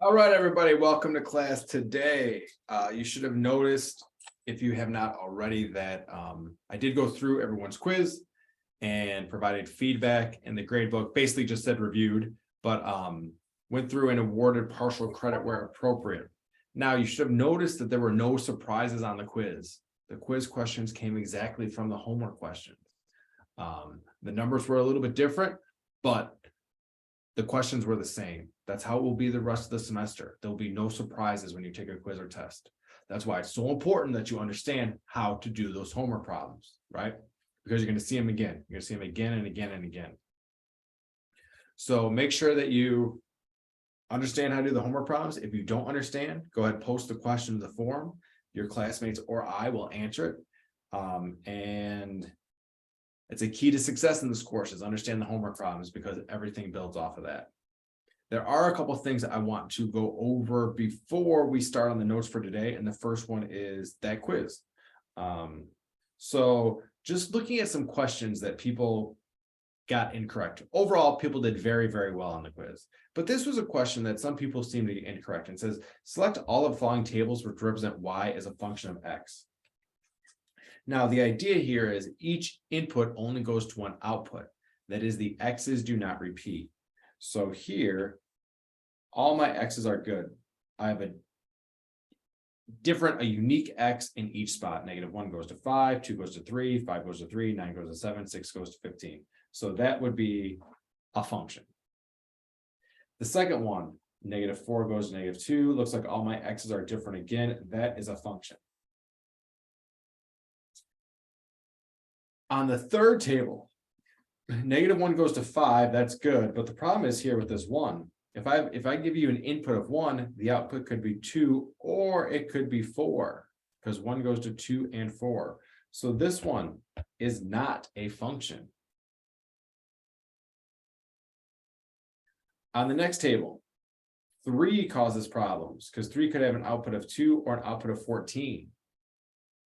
All right, everybody, welcome to class today. You should have noticed, if you have not already, that I did go through everyone's quiz and provided feedback, and the grade book basically just said reviewed, but went through and awarded partial credit where appropriate. Now, you should have noticed that there were no surprises on the quiz. The quiz questions came exactly from the homework questions. The numbers were a little bit different, but the questions were the same. That's how it will be the rest of the semester. There will be no surprises when you take a quiz or test. That's why it's so important that you understand how to do those homework problems, right? Because you're going to see them again. You're going to see them again and again and again. So make sure that you understand how to do the homework problems. If you don't understand, go ahead and post the question in the forum. Your classmates or I will answer it. And it's a key to success in this course is understand the homework problems, because everything builds off of that. There are a couple of things that I want to go over before we start on the notes for today. And the first one is that quiz. So just looking at some questions that people got incorrect. Overall, people did very, very well on the quiz. But this was a question that some people seem to get incorrect. It says, select all of the following tables which represent y as a function of x. Now, the idea here is each input only goes to one output. That is, the x's do not repeat. So here, all my x's are good. I have a unique x in each spot. -1 goes to 5, 2 goes to 3, 5 goes to 3, 9 goes to 7, 6 goes to 15. So that would be a function. The second one, -4 goes to -2. Looks like all my x's are different again. That is a function. On the third table, -1 goes to 5, that's good. But the problem is here with this 1. If I give you an input of 1, the output could be 2, or it could be 4, because 1 goes to 2 and 4. So this one is not a function. On the next table, 3 causes problems, because 3 could have an output of 2 or an output of 14.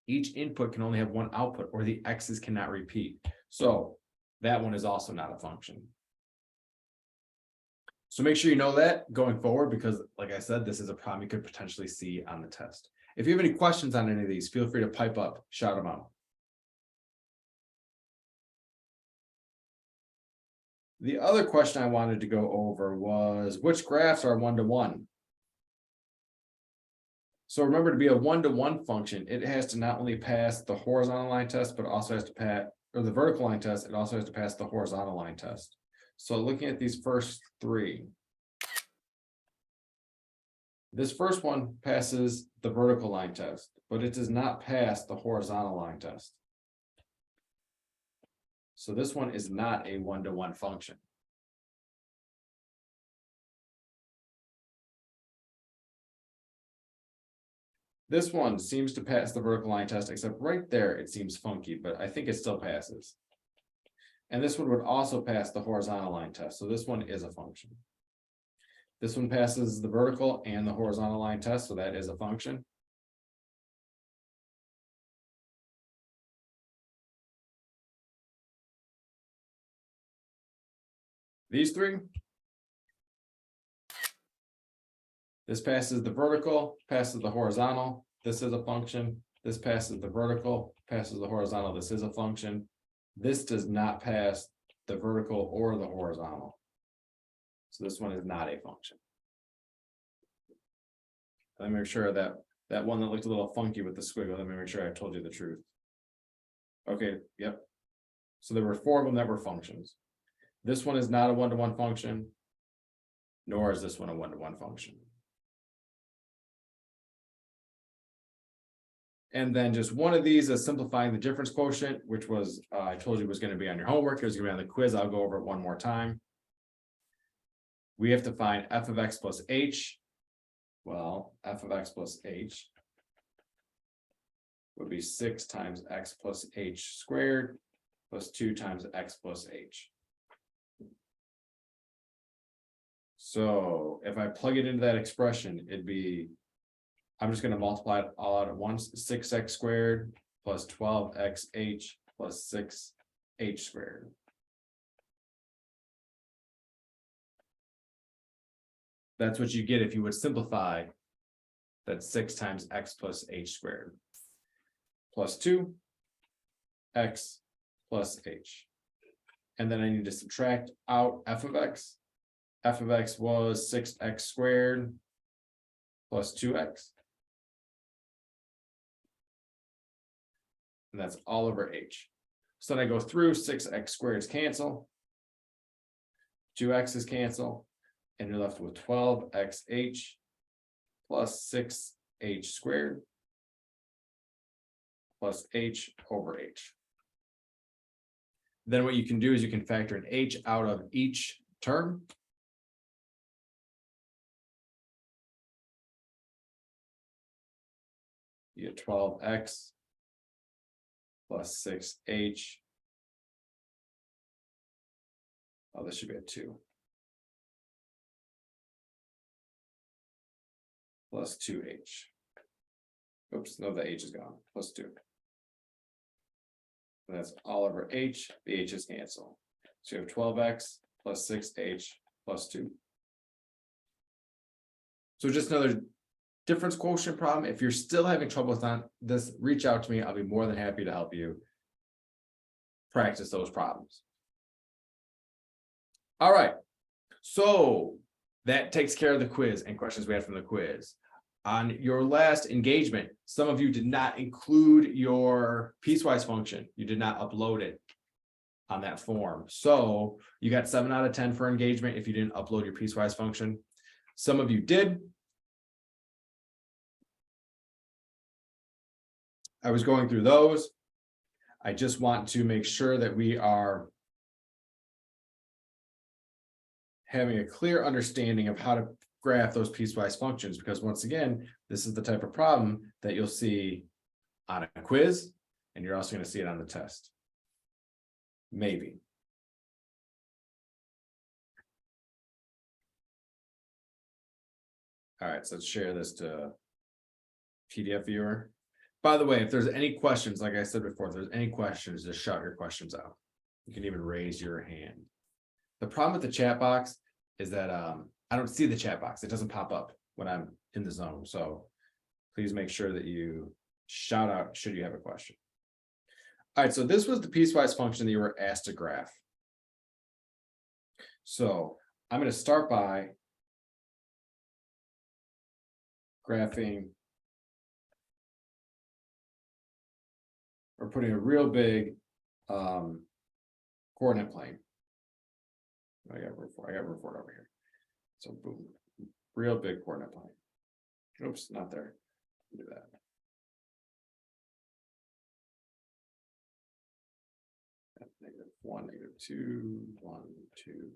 Each input can only have one output, or the x's cannot repeat. So that one is also not a function. So make sure you know that going forward, because like I said, this is a problem you could potentially see on the test. If you have any questions on any of these, feel free to pipe up, shout them out. The other question I wanted to go over was, which graphs are one-to-one? So remember, to be a one-to-one function, it has to not only pass the horizontal line test, but also has to pass, or the vertical line test, it also has to pass the horizontal line test. So looking at these first 3, this first one passes the vertical line test, but it does not pass the horizontal line test. So this one is not a one-to-one function. This one seems to pass the vertical line test, except right there it seems funky, but I think it still passes. And this one would also pass the horizontal line test. So this one is a function. This one passes the vertical and the horizontal line test, so that is a function. These 3. This passes the vertical, passes the horizontal. This is a function. This passes the vertical, passes the horizontal. This is a function. This does not pass the vertical or the horizontal. So this one is not a function. Let me make sure that that one that looked a little funky with the squiggle, let me make sure I told you the truth. Okay, yep. So there were 4 of them that were functions. This one is not a one-to-one function, nor is this one a one-to-one function. And then just one of these is simplifying the difference quotient, which was, I told you was going to be on your homework. It was going to be on the quiz. I'll go over it one more time. We have to find f of x plus h. Well, f of x plus h would be 6 times x plus h squared plus 2 times x plus h. So if I plug it into that expression, it'd be, I'm just going to multiply it all out at once. 6x squared plus 12xh plus 6h squared. That's what you get if you would simplify that 6 times x plus h squared plus 2 x plus h. And then I need to subtract out f of x. F of x was 6x squared plus 2x. And that's all over h. So then I go through, 6x squareds cancel. 2x's cancel. And you're left with 12xh plus 6h squared plus h over h. Then what you can do is you can factor an h out of each term. You get 12x plus 6h. Oh, this should be a 2. Plus 2h. Oops, no, the h is gone. Plus 2. And that's all over h. The h's cancel. So you have 12x plus 6h plus 2. So just another difference quotient problem. If you're still having trouble with this, reach out to me. I'll be more than happy to help you practice those problems. All right. So that takes care of the quiz and questions we had from the quiz. On your last engagement, some of you did not include your piecewise function. You did not upload it on that form. So you got 7 out of 10 for engagement if you didn't upload your piecewise function. Some of you did. I was going through those. I just want to make sure that we are having a clear understanding of how to graph those piecewise functions, because once again, this is the type of problem that you'll see on a quiz, and you're also going to see it on the test. Maybe. All right, so let's share this to PDF viewer. By the way, if there's any questions, like I said before, if there's any questions, just shout your questions out. You can even raise your hand. The problem with the chat box is that I don't see the chat box. It doesn't pop up when I'm in the zone. So please make sure that you shout out should you have a question. All right, so this was the piecewise function that you were asked to graph. So I'm going to start by graphing or putting a real big coordinate plane. I got report over here. So boom, real big coordinate plane. Oops, not there. Do that. -1, -2, 1, 2.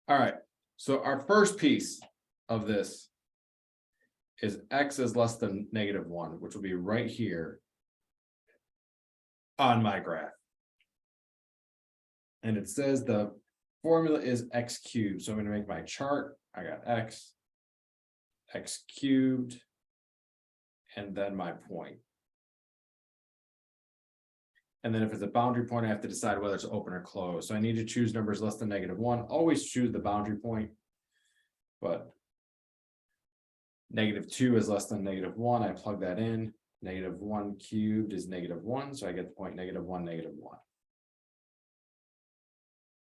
All right. So our first piece of this is x is less than -1, which will be right here on my graph. And it says the formula is x cubed. So I'm going to make my chart. I got x cubed, and then my point. And then if it's a boundary point, I have to decide whether it's open or closed. So I need to choose numbers less than -1. Always choose the boundary point, but -2 is less than -1. I plug that in. -1 cubed is -1. So I get the point -1, -1.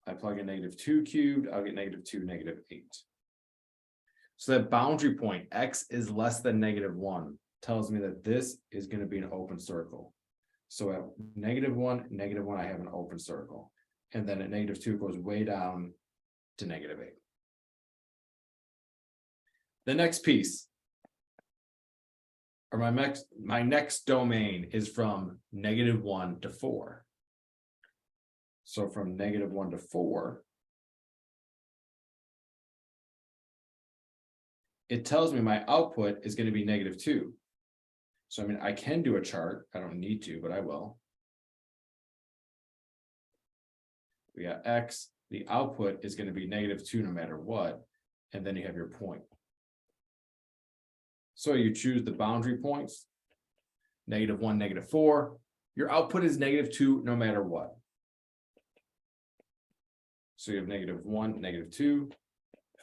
I plug in -2 cubed, I'll get -2, -8. So that boundary point, x is less than -1, tells me that this is going to be an open circle. So at -1, -1, I have an open circle. And then at -2, it goes way down to -8. The next piece, or my next domain is from -1 to 4. So from -1 to 4, it tells me my output is going to be -2. So I mean, I can do a chart. I don't need to, but I will. We got x, the output is going to be -2 no matter what, and then you have your point. So you choose the boundary points, -1, -4. your output is -2 no matter what. So you have -1, -2,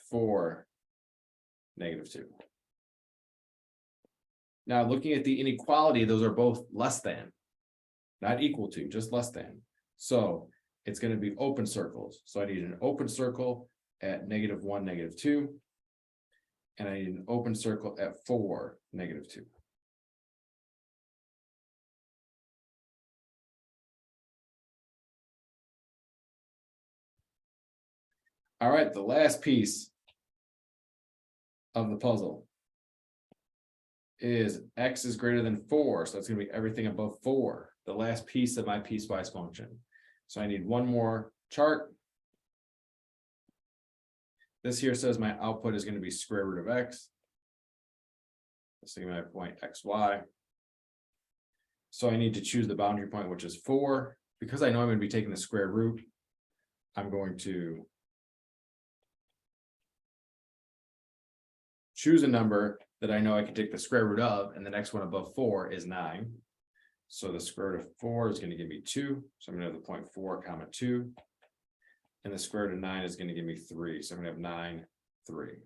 4, -2. Now, looking at the inequality, those are both less than, not equal to, just less than. So it's going to be open circles. So I need an open circle at -1, -2. And I need an open circle at 4, -2. All right, the last piece of the puzzle is x is greater than 4. So it's going to be everything above 4, the last piece of my piecewise function. So I need one more chart. This here says my output is going to be square root of x. Let's take my point xy. So I need to choose the boundary point, which is 4. Because I know I'm going to be taking the square root, I'm going to choose a number that I know I can take the square root of, and the next one above 4 is 9. So the square root of 4 is going to give me 2. So I'm going to have the point 4, 2. And the square root of 9 is going to give me 3. So I'm going to have 9, 3.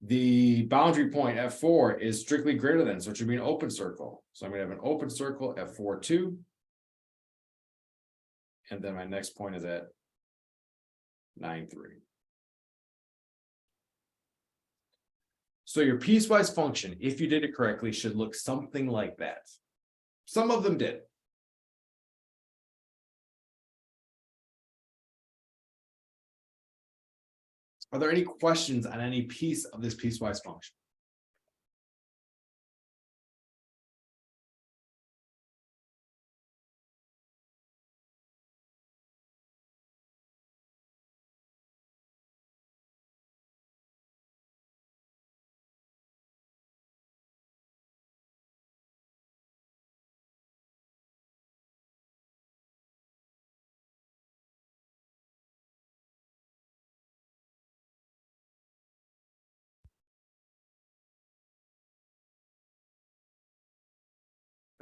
The boundary point at 4 is strictly greater than, so it should be an open circle. So I'm going to have an open circle at 4, 2. And then my next point is at 9, 3. So your piecewise function, if you did it correctly, should look something like that. Some of them did. Are there any questions on any piece of this piecewise function?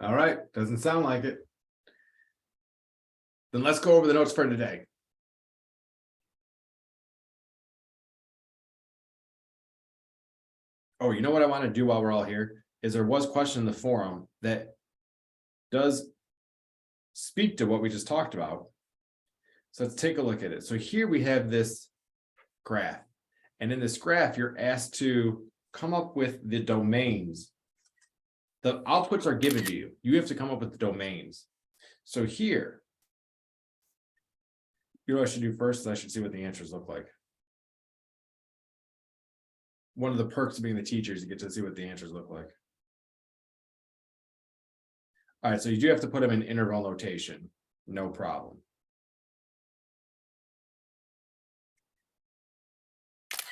All right, doesn't sound like it. Then let's go over the notes for today. Oh, you know what I want to do while we're all here is there was a question in the forum that does speak to what we just talked about. So let's take a look at it. So here we have this graph. And in this graph, you're asked to come up with the domains. The outputs are given to you. You have to come up with the domains. So here, you know what I should do first is I should see what the answers look like. One of the perks of being the teacher is you get to see what the answers look like. All right, so you do have to put them in interval notation. No problem.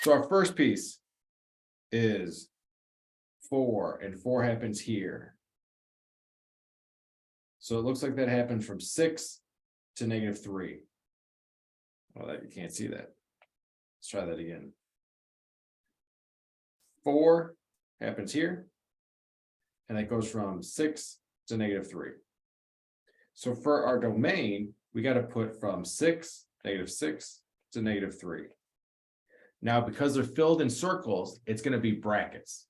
So our first piece is 4, and 4 happens here. So it looks like that happened from 6 to -3. Well, that you can't see that. Let's try that again. 4 happens here, and that goes from 6 to -3. So for our domain, we got to put from 6, -6 to -3. Now, because they're filled in circles, it's going to be brackets.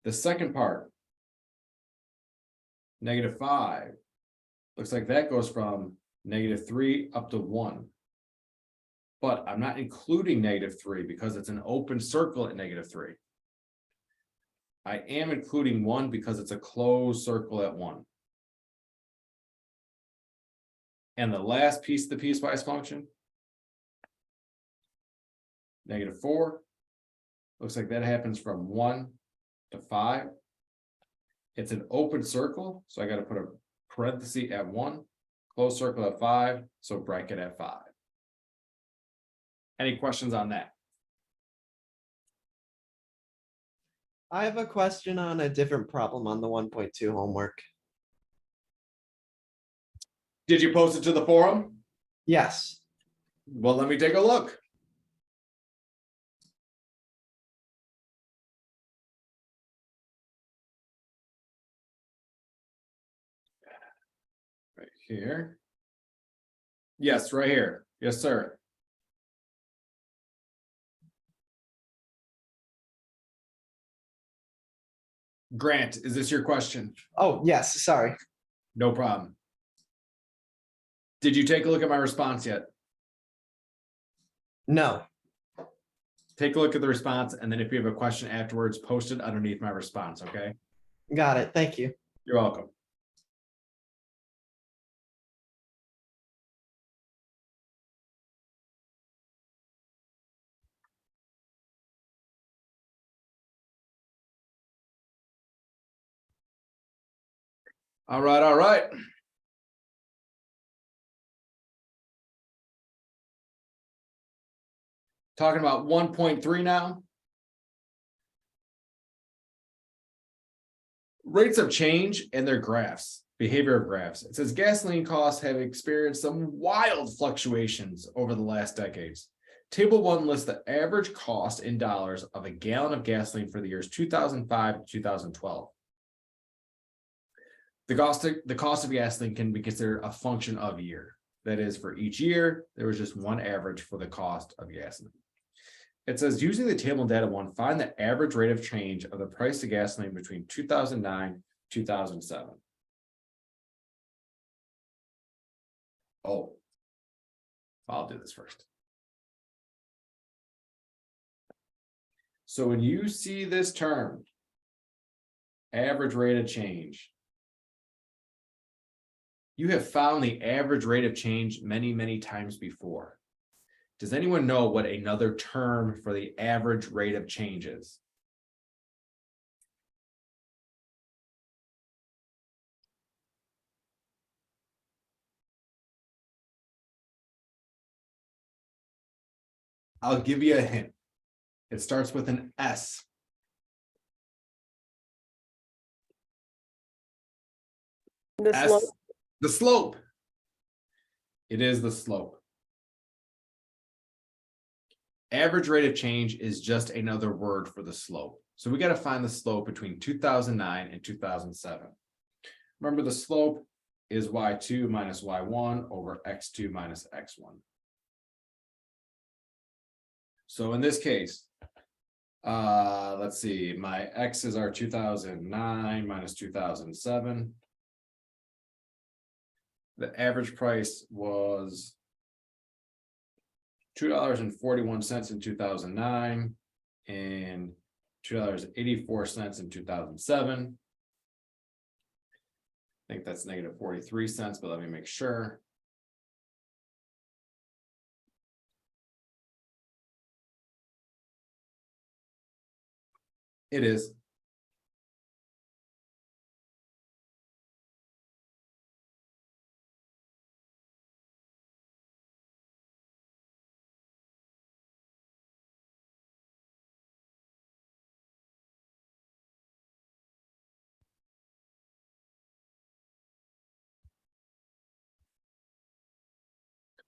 The second part, -5, looks like that goes from -3 up to 1. But I'm not including -3 because it's an open circle at -3. I am including 1 because it's a closed circle at 1. And the last piece of the piecewise function, -4, looks like that happens from 1 to 5. It's an open circle, so I got to put a parenthesis at 1, closed circle at 5, so bracket at 5. Any questions on that? I have a question on a different problem on the 1.2 homework. Did you post it to the forum? Yes. Well, let me take a look. Right here. Yes, right here. Yes, sir. Grant, is this your question? Oh, yes, sorry. No problem. Did you take a look at my response yet? No. Take a look at the response, and then if you have a question afterwards, post it underneath my response, okay? Got it. Thank you. You're welcome. All right, all right. Talking about 1.3 now. Rates of change and their graphs, behavior of graphs. It says gasoline costs have experienced some wild fluctuations over the last decades. Table 1 lists the average cost in dollars of a gallon of gasoline for the years 2005 to 2012. The cost of gasoline can be considered a function of year. That is, for each year, there was just one average for the cost of gasoline. It says, using the table in data 1, find the average rate of change of the price of gasoline between 2009 and 2007. Oh, I'll do this first. So when you see this term, average rate of change, you have found the average rate of change many, many times before. Does anyone know what another term for the average rate of change is? I'll give you a hint. It starts with an S. The S, slope. the slope. It is the slope. Average rate of change is just another word for the slope. So we got to find the slope between 2009 and 2007. Remember, the slope is y2 minus y1 over x2 minus x1. So in this case, let's see, my x's are 2009 minus 2007. The average price was $2.41 in 2009 and $2.84 in 2007. I think that's negative 43 cents, but let me make sure. It is.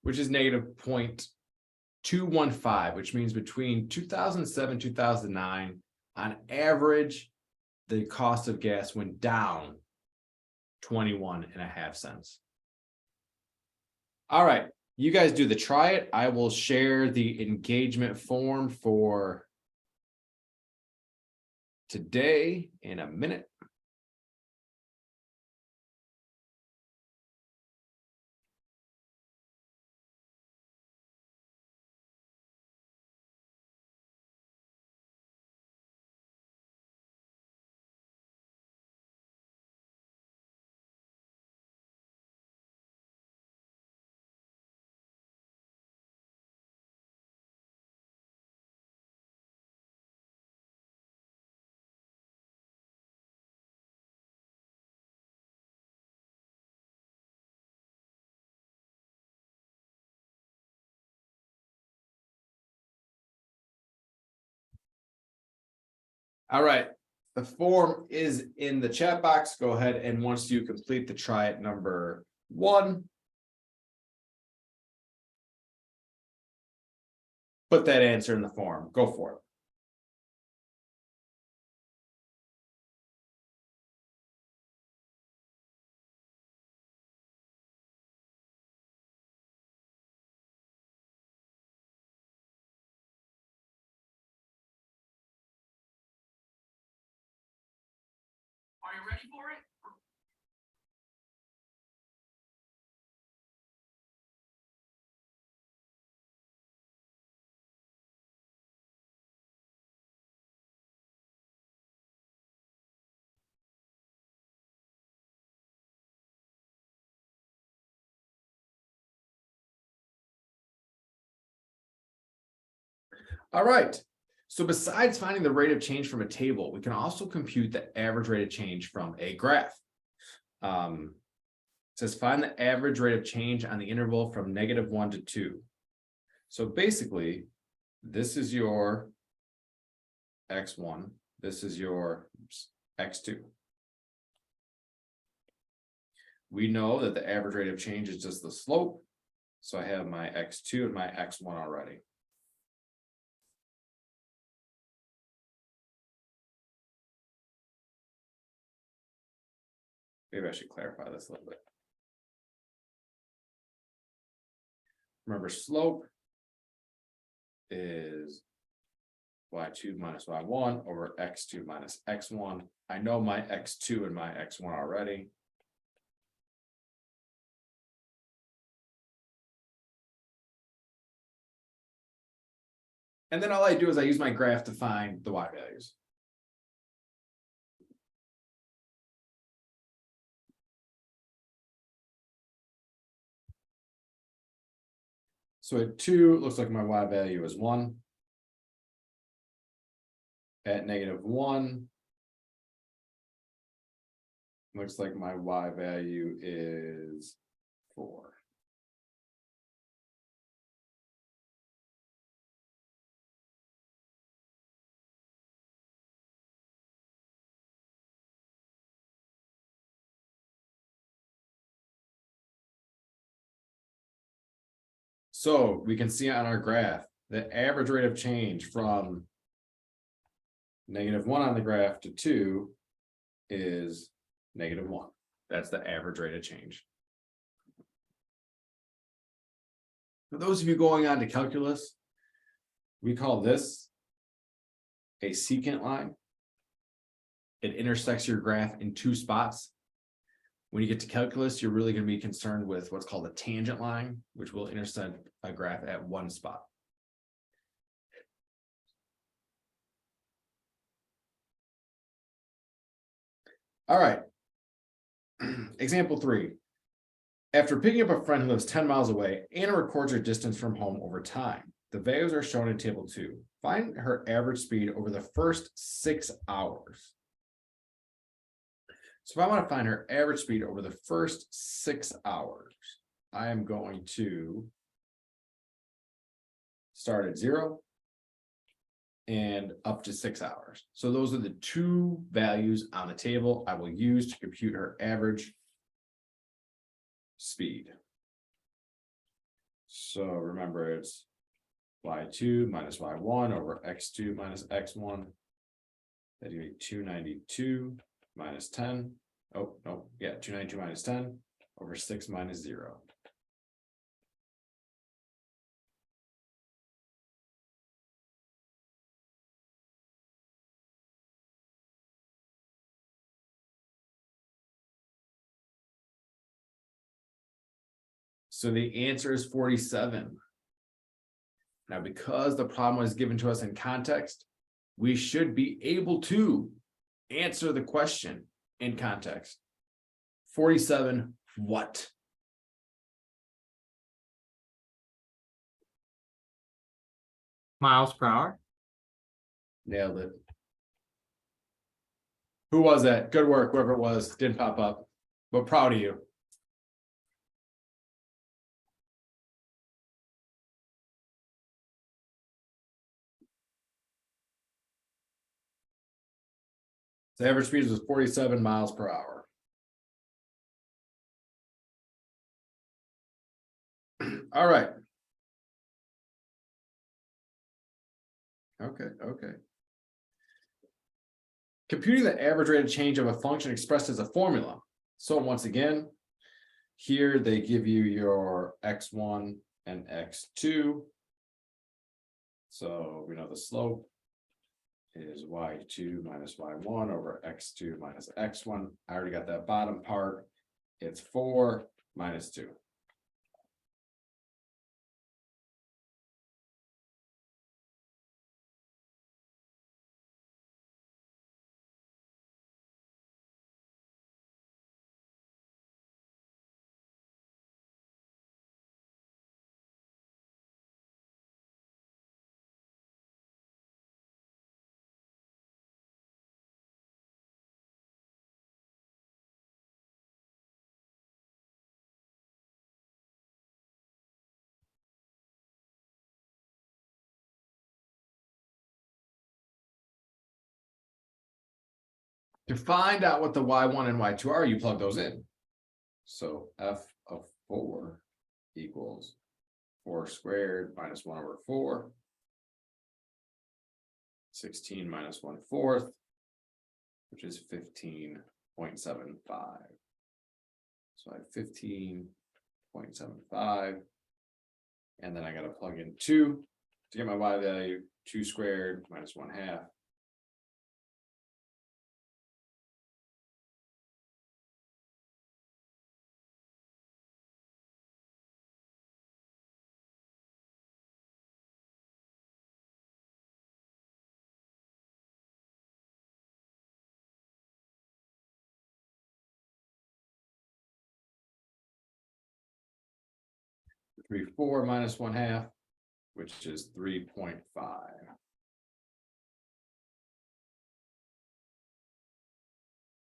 Which is negative 0.215, which means between 2007 2009, on average, the cost of gas went down 21.5 cents. All right, you guys do the try it. I will share the engagement form for today in a minute. All right, the form is in the chat box. Go ahead and once you complete the try it number 1, put that answer in the form. Go for it. All right. So besides finding the rate of change from a table, we can also compute the average rate of change from a graph. It says find the average rate of change on the interval from -1 to 2. So basically, this is your x1, this is your x2. We know that the average rate of change is just the slope. So I have my x2 and my x1 already. Maybe I should clarify this a little bit. Remember, slope is y2 minus y1 over x2 minus x1. I know my x2 and my x1 already. And then all I do is I use my graph to find the y values. So at 2, it looks like my y value is 1. At -1, looks like my y value is 4. So we can see on our graph, the average rate of change from -1 on the graph to 2 is -1. That's the average rate of change. For those of you going on to calculus, we call this a secant line. It intersects your graph in 2 spots. When you get to calculus, you're really going to be concerned with what's called a tangent line, which will intersect a graph at 1 spot. All right. Example 3. After picking up a friend who lives 10 miles away, Anna records her distance from home over time. The values are shown in table 2. Find her average speed over the first 6 hours. So if I want to find her average speed over the first 6 hours, I am going to start at 0 and up to 6 hours. So those are the 2 values on the table I will use to compute her average speed. So remember, it's y2 minus y1 over x2 minus x1. That'd be 292 minus 10. Oh, no, yeah, 292 minus 10 over 6 minus 0. So the answer is 47. Now, because the problem was given to us in context, we should be able to answer the question in context. 47, what? Miles per hour. Nailed it. Who was that? Good work, whoever it was. Didn't pop up, but proud of you. The average speed was 47 miles per hour. All right. Okay. Computing the average rate of change of a function expressed as a formula. So once again, here they give you your x1 and x2. So we know the slope is y2 minus y1 over x2 minus x1. I already got that bottom part. It's 4 minus 2. To find out what the y1 and y2 are, you plug those in. So f of 4 equals 4 squared minus 1 over 4. 16 minus 1/4, which is 15.75. So I have 15.75. And then I got to plug in 2 to get my y value. 2 squared minus 1/2. Three 4 minus 1/2, which is 3.5.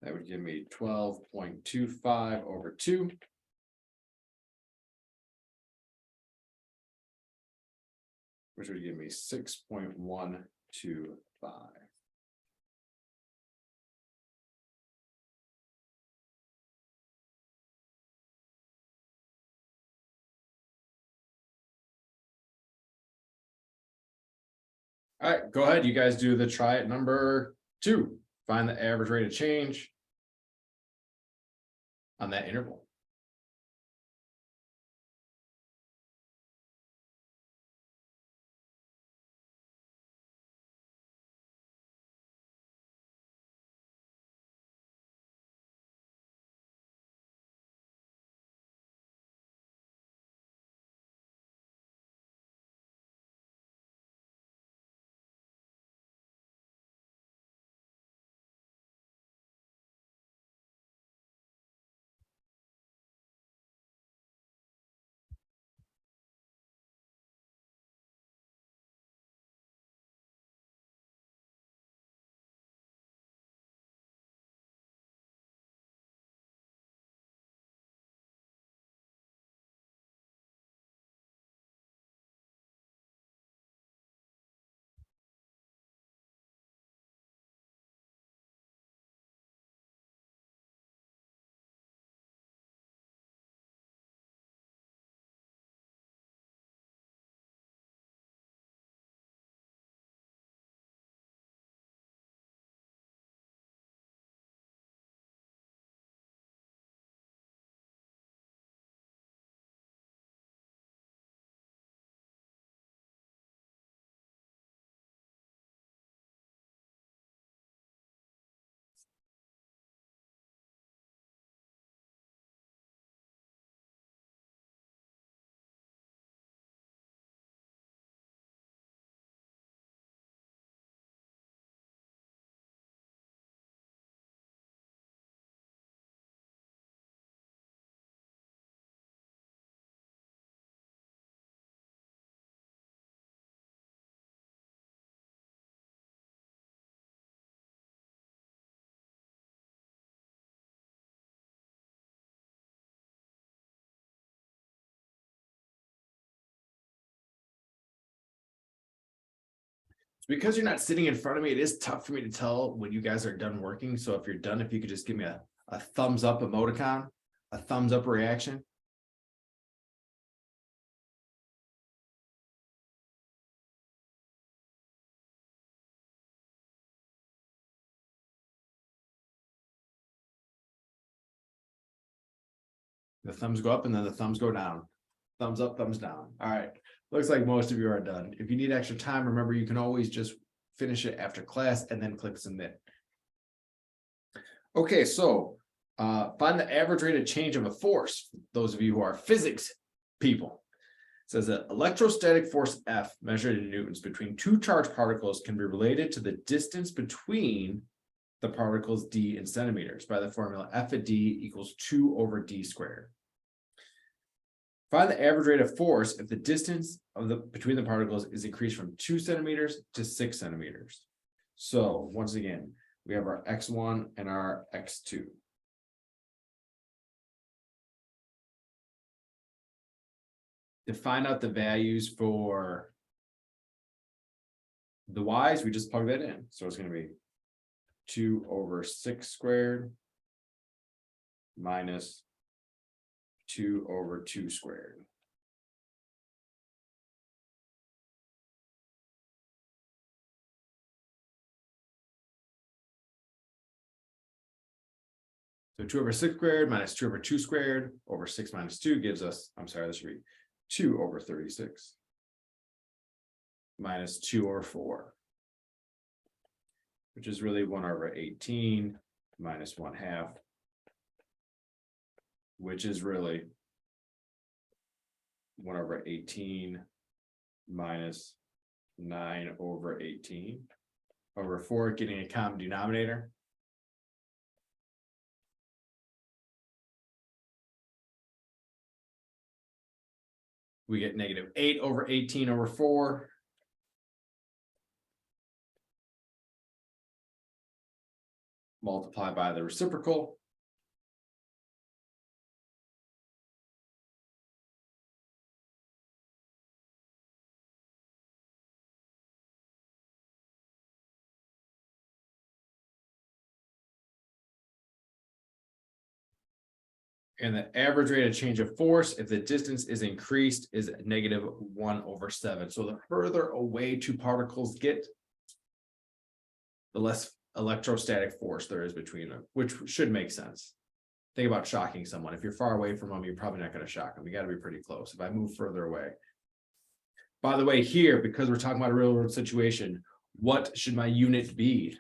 That would give me 12.25 over 2. Which would give me 6.125. All right, go ahead. You guys do the try it number 2. Find the average rate of change on that interval. Because you're not sitting in front of me, it is tough for me to tell when you guys are done working. So if you're done, if you could just give me a thumbs up emoticon, a thumbs up reaction. The thumbs go up and then the thumbs go down. Thumbs up, thumbs down. All right. Looks like most of you are done. If you need extra time, remember you can always just finish it after class and then click submit. Okay, so find the average rate of change of a force. Those of you who are physics people. It says that electrostatic force F measured in newtons between two charged particles can be related to the distance between the particles d in centimeters by the formula F of d equals 2 over d squared. Find the average rate of force if the distance of between the particles is increased from 2 centimeters to 6 centimeters. So once again, we have our x1 and our x2. To find out the values for the y's, we just plug that in. So it's going to be 2 over 6 squared minus 2 over 2 squared. So 2 over 6 squared minus 2 over 2 squared over 6 minus 2 gives us, I'm sorry, this should be 2 over 36 minus 2 over 4, which is really 1 over 18 minus 1/2, which is really 1 over 18 minus 9 over 18 over 4, getting a common denominator. We get negative 8 over 18 over 4. Multiply by the reciprocal. And the average rate of change of force, if the distance is increased, is negative 1 over 7. So the further away two particles get, the less electrostatic force there is between them, which should make sense. Think about shocking someone. If you're far away from them, you're probably not going to shock them. You got to be pretty close. If I move further away. By the way, here, because we're talking about a real world situation, what should my unit be?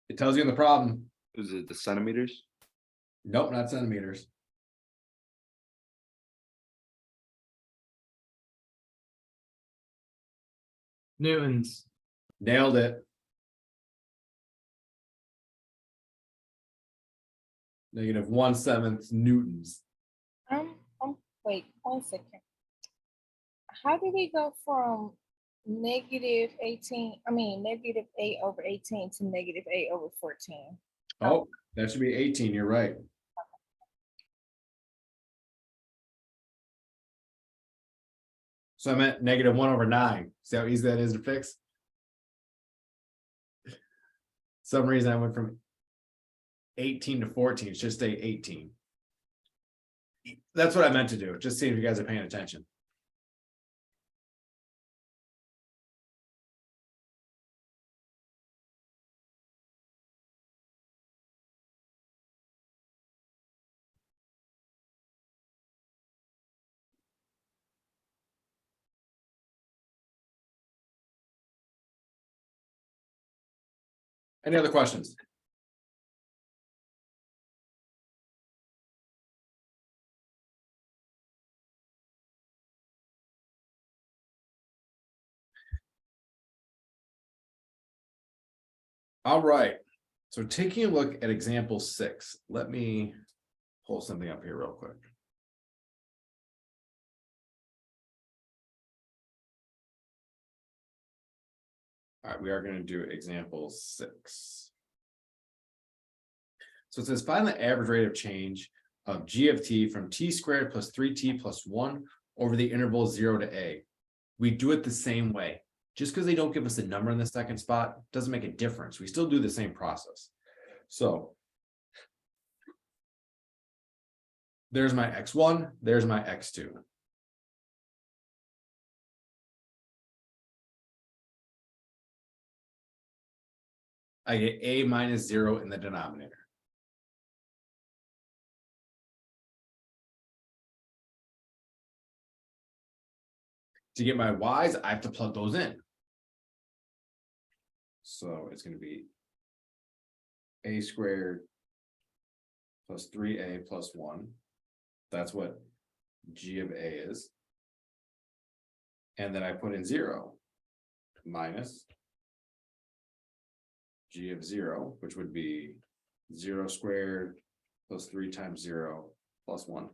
It tells you in the problem. Is it the centimeters? Nope, not centimeters. Newtons. Nailed it. Negative 1/7 newtons. Wait 1 second. How do we go from negative 8 over 18 to negative 8 over 14? Oh, that should be 18. You're right. So I meant negative 1 over 9. See how easy that is to fix? Some reason I went from 18 to 14. It should stay 18. That's what I meant to do. Just seeing if you guys are paying attention. Any other questions? All right. So taking a look at example 6, let me pull something up here real quick. All right, we are going to do example 6. So it says find the average rate of change of g of t from t squared plus 3t plus 1 over the interval 0 to a. We do it the same way. Just because they don't give us a number in the second spot doesn't make a difference. We still do the same process. So there's my x1, there's my x2. I get a minus 0 in the denominator. To get my y's, I have to plug those in. So it's going to be a squared plus 3a plus 1. That's what g of a is. And then I put in 0 minus g of 0, which would be 0 squared plus 3 times 0 plus 1.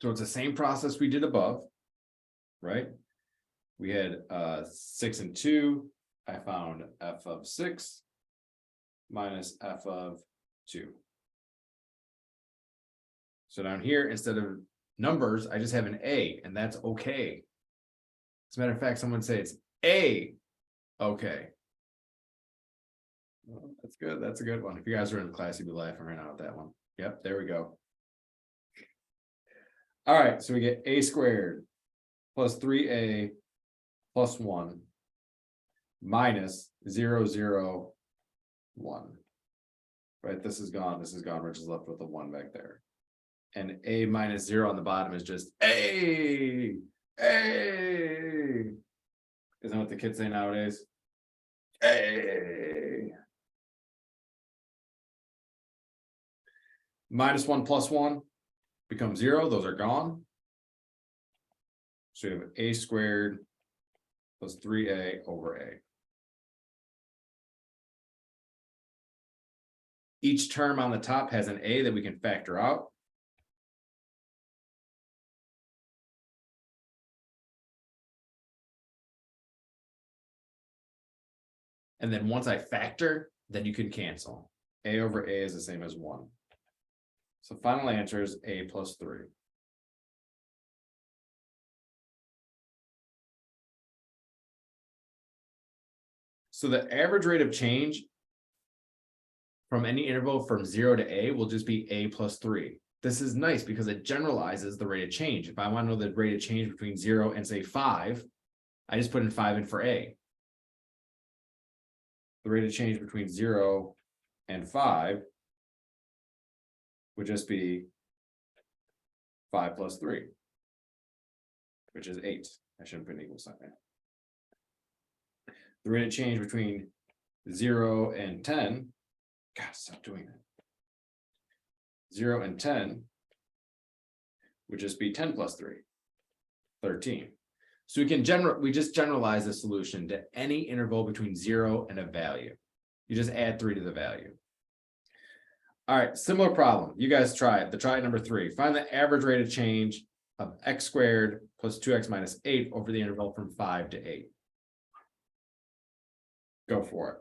So it's the same process we did above, right? We had 6 and 2. I found f of 6 minus f of 2. So down here, instead of numbers, I just have an a, and that's okay. As a matter of fact, someone say it's a okay. Well, that's good. That's a good one. If you guys are in the class, you'd be laughing right now at that one. Yep, there we go. All right, so we get a squared plus 3a plus 1 minus 0, 0, 1. Right, this is gone. We're just left with a 1 back there. And a minus 0 on the bottom is just a. Isn't that what the kids say nowadays? A. Minus 1 plus 1 becomes 0. Those are gone. So we have a squared plus 3a over a. Each term on the top has an a that we can factor out. And then once I factor, then you can cancel. A over a is the same as 1. So final answer is a plus 3. So the average rate of change from any interval from 0 to a will just be a plus 3. This is nice because it generalizes the rate of change. If I want to know the rate of change between 0 and say 5, I just put in 5 in for a. The rate of change between 0 and 5 would just be 5 plus 3, which is 8. I shouldn't put an equal sign there. The rate of change between 0 and 10, God, stop doing that. 0 and 10 would just be 10 plus 3, 13. So we just generalize the solution to any interval between 0 and a value. You just add 3 to the value. All right, similar problem. You guys try it. Try number 3. Find the average rate of change of x squared plus 2x minus 8 over the interval from 5 to 8. Go for it.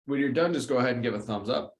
When you're done, just go ahead and give a thumbs up.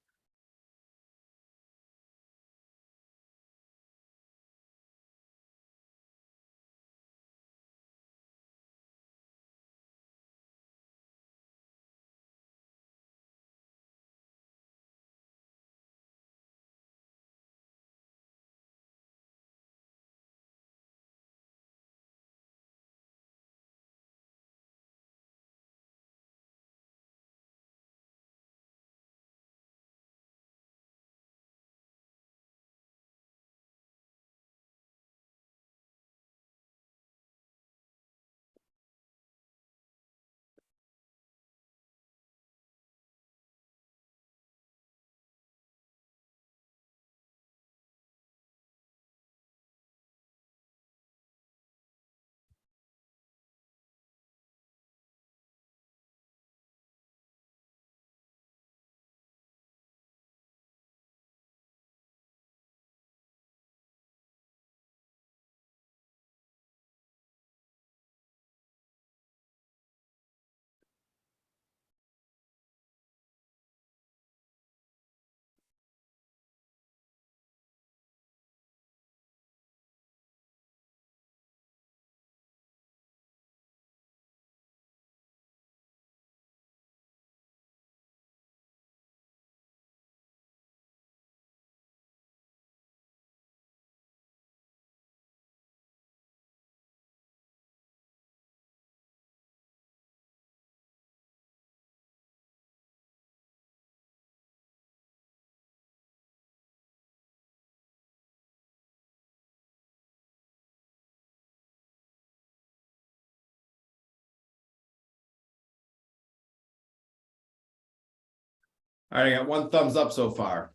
All right, I got one thumbs up so far.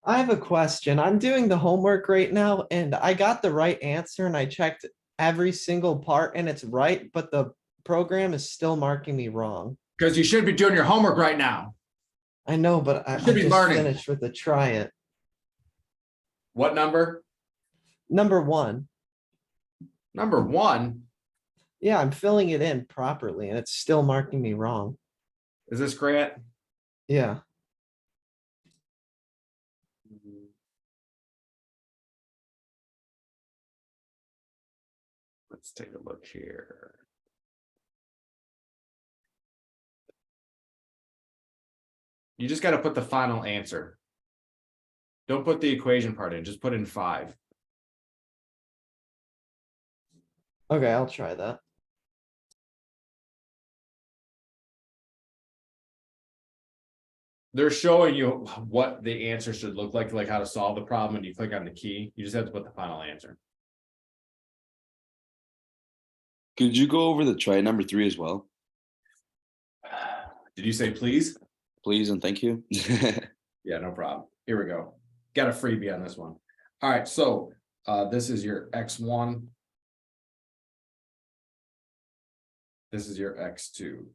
I have a question. I'm doing the homework right now and I got the right answer and I checked every single part and it's right, but the program is still marking me wrong. Because you should be doing your homework right now. I know, but I should be just learning. finished with the try it. What number? Number one. Number one. Yeah, I'm filling it in properly and it's still marking me wrong. Is this Grant? Yeah. Let's take a look here. You just got to put the final answer. Don't put the equation part in, just put in 5. Okay, I'll try that. They're showing you what the answer should look like how to solve the problem, and you click on the key. You just have to put the final answer. Could you go over the try number 3 as well, Did you say please? please and thank you? Yeah, no problem. Here we go. Got a freebie on this one. All right, so this is your X1. This is your X2.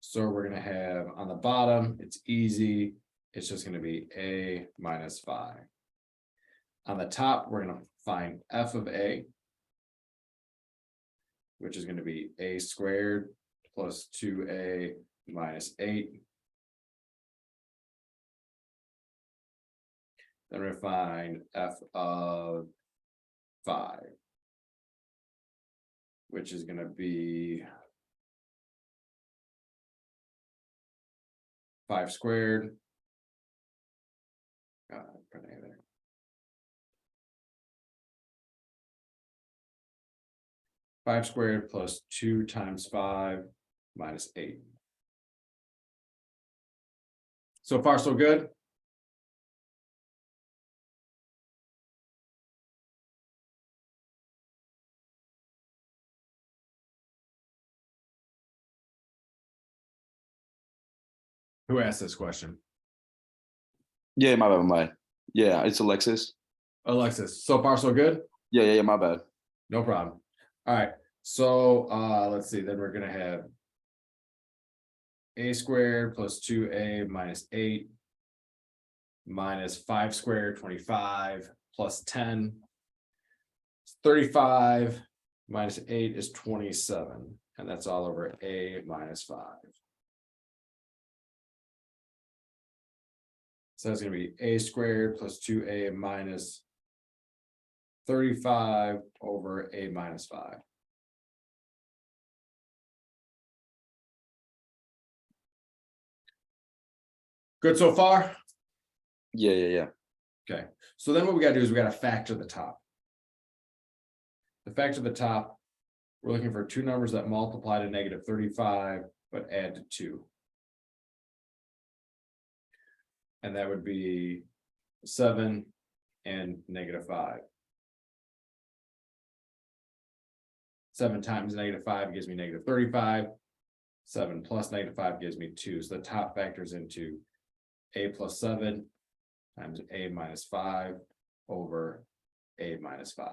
So we're gonna have on the bottom, it's easy. It's just gonna be A minus 5. On the top, we're gonna find f of A, which is gonna be A squared plus 2A minus 8. Then we're gonna find f of 5, which is gonna be 5 squared. Put A there. 5 squared plus 2 times 5 minus 8. So far, so good. Who asked this question? Yeah, my bad. Yeah, it's Alexis. Alexis. So far, so good. Yeah, my bad. No problem. All right. So let's see. Then we're gonna have A squared plus 2A minus 8 minus 5 squared, 25 plus 10. 35 minus 8 is 27, and that's all over A minus 5. So that's gonna be A squared plus 2A minus 35 over A minus 5. Good so far? Yeah. Okay, so then what we gotta do is we gotta factor the top. The factor the top, we're looking for 2 numbers that multiply to negative 35, but add to 2. And that would be 7 and negative 5. 7 times negative 5 gives me negative 35. 7 plus negative 5 gives me 2. So the top factors into A plus 7 times A minus 5 over A minus 5.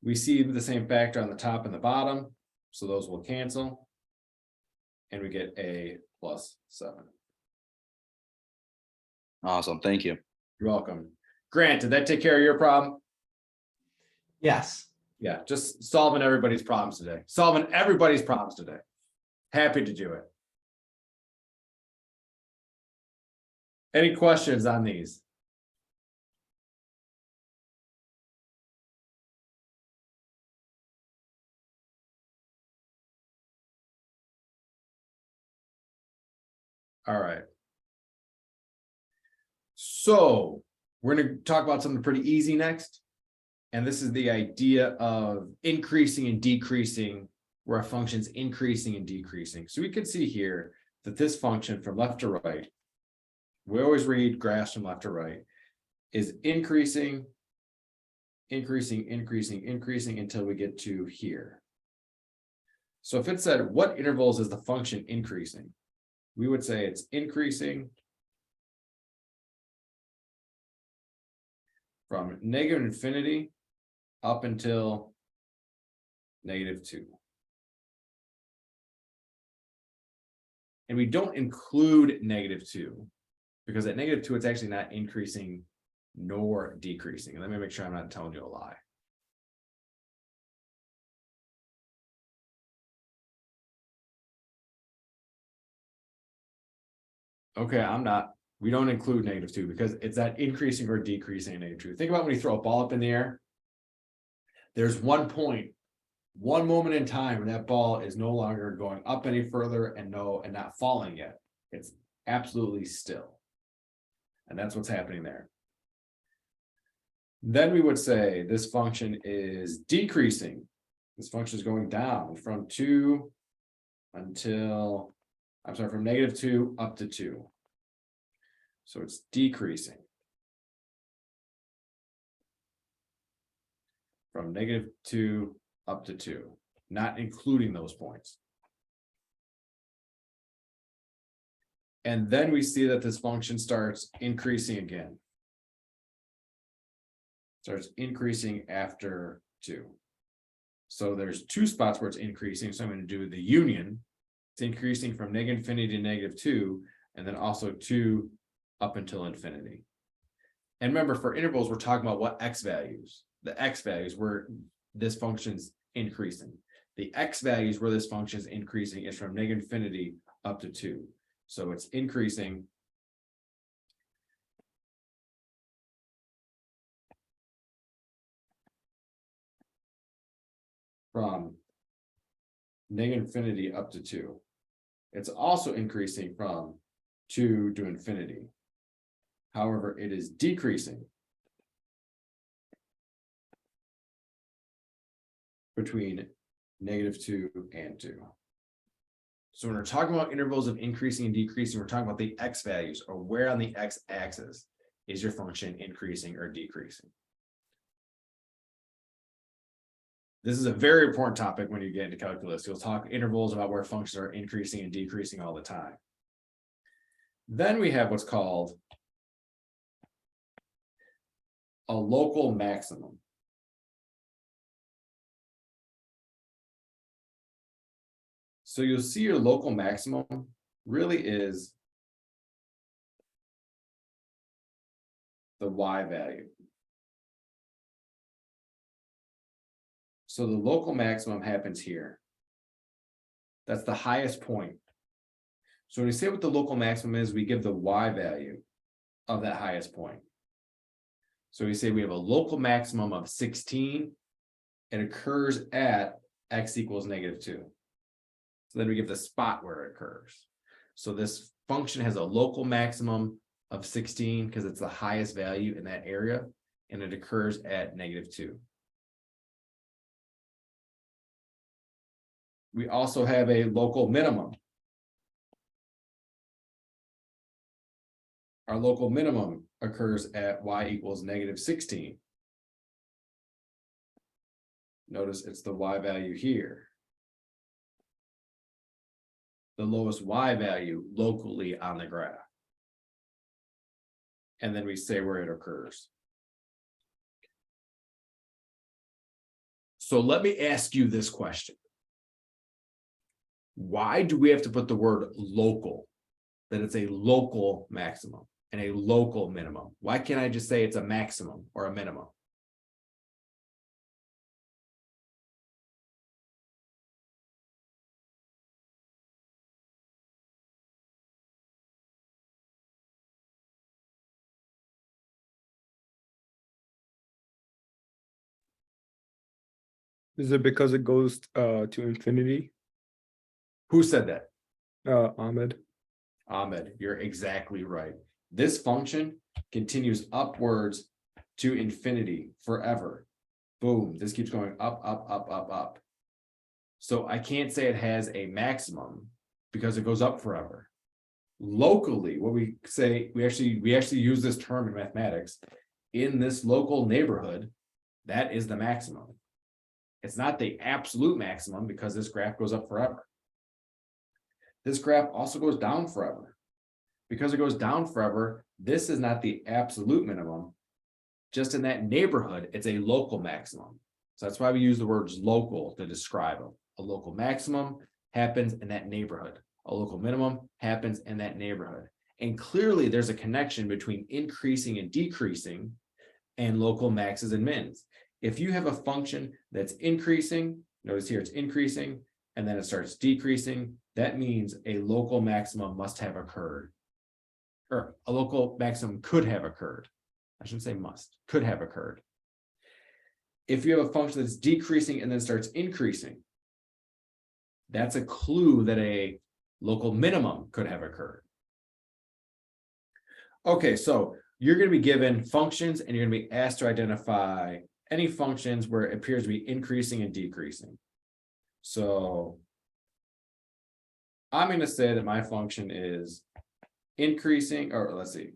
We see the same factor on the top and the bottom, so those will cancel. And we get A plus 7. Awesome. Thank you. You're welcome. Grant, did that take care of your problem? Yes. Yeah, just solving everybody's problems today. Solving everybody's problems today. Happy to do it. Any questions on these? All right. So we're going to talk about something pretty easy next. And this is the idea of increasing and decreasing, where a function's increasing and decreasing. So we can see here that this function from left to right, we always read graphs from left to right, is increasing increasing, increasing, increasing until we get to here. So if it said, what intervals is the function increasing? We would say it's increasing from negative infinity up until -2. And we don't include -2 because at -2, it's actually not increasing nor decreasing. And let me make sure I'm not telling you a lie. Okay, I'm not. We don't include -2 because it's that increasing or decreasing at -2. Think about when you throw a ball up in the air. There's one point, one moment in time when that ball is no longer going up any further and not falling yet. It's absolutely still. And that's what's happening there. Then we would say this function is decreasing. This function is going down from 2 until, I'm sorry, from -2 up to 2. So it's decreasing from -2 up to 2, not including those points. And then we see that this function starts increasing again. Starts increasing after 2. So there's 2 spots where it's increasing. So I'm going to do the union. It's increasing from negative infinity to -2, and then also 2 up until infinity. And remember, for intervals, we're talking about what x values. The x values where this function's increasing. The x values where this function is increasing is from negative infinity up to 2. So it's increasing from negative infinity up to 2. It's also increasing from 2 to infinity. However, it is decreasing between -2 and 2. So when we're talking about intervals of increasing and decreasing, we're talking about the x values, or where on the x-axis is your function increasing or decreasing. This is a very important topic when you get into calculus. You'll talk intervals about where functions are increasing and decreasing all the time. Then we have what's called a local maximum. So you'll see your local maximum really is the y value. So the local maximum happens here. That's the highest point. So when we say what the local maximum is, we give the y value of that highest point. So we say we have a local maximum of 16. It occurs at x equals -2. So then we give the spot where it occurs. So this function has a local maximum of 16 because it's the highest value in that area, and it occurs at -2. We also have a local minimum. Our local minimum occurs at y equals -16. Notice it's the y value here. The lowest y value locally on the graph. And then we say where it occurs. So let me ask you this question. Why do we have to put the word local? That it's a local maximum and a local minimum. Why can't I just say it's a maximum or a minimum? Is it because it goes to infinity? Who said that? Ahmed. Ahmed, you're exactly right. This function continues upwards to infinity forever. Boom, this keeps going up, up, up, up, up. So I can't say it has a maximum because it goes up forever. Locally, what we say, we actually use this term in mathematics. In this local neighborhood, That is the maximum. It's not the absolute maximum because this graph goes up forever. This graph also goes down forever. Because it goes down forever, this is not the absolute minimum. Just in that neighborhood, it's a local maximum. So that's why we use the words local to describe them. A local maximum happens in that neighborhood. A local minimum happens in that neighborhood. And clearly there's a connection between increasing and decreasing and local maxes and mins. If you have a function that's increasing, notice here it's increasing, and then it starts decreasing, that means a local maximum must have occurred. Or a local maximum could have occurred. I shouldn't say must, could have occurred. If you have a function that's decreasing and then starts increasing, that's a clue that a local minimum could have occurred. Okay, so you're going to be given functions and you're going to be asked to identify any functions where it appears to be increasing and decreasing. So I'm going to say that my function is increasing, or let's see,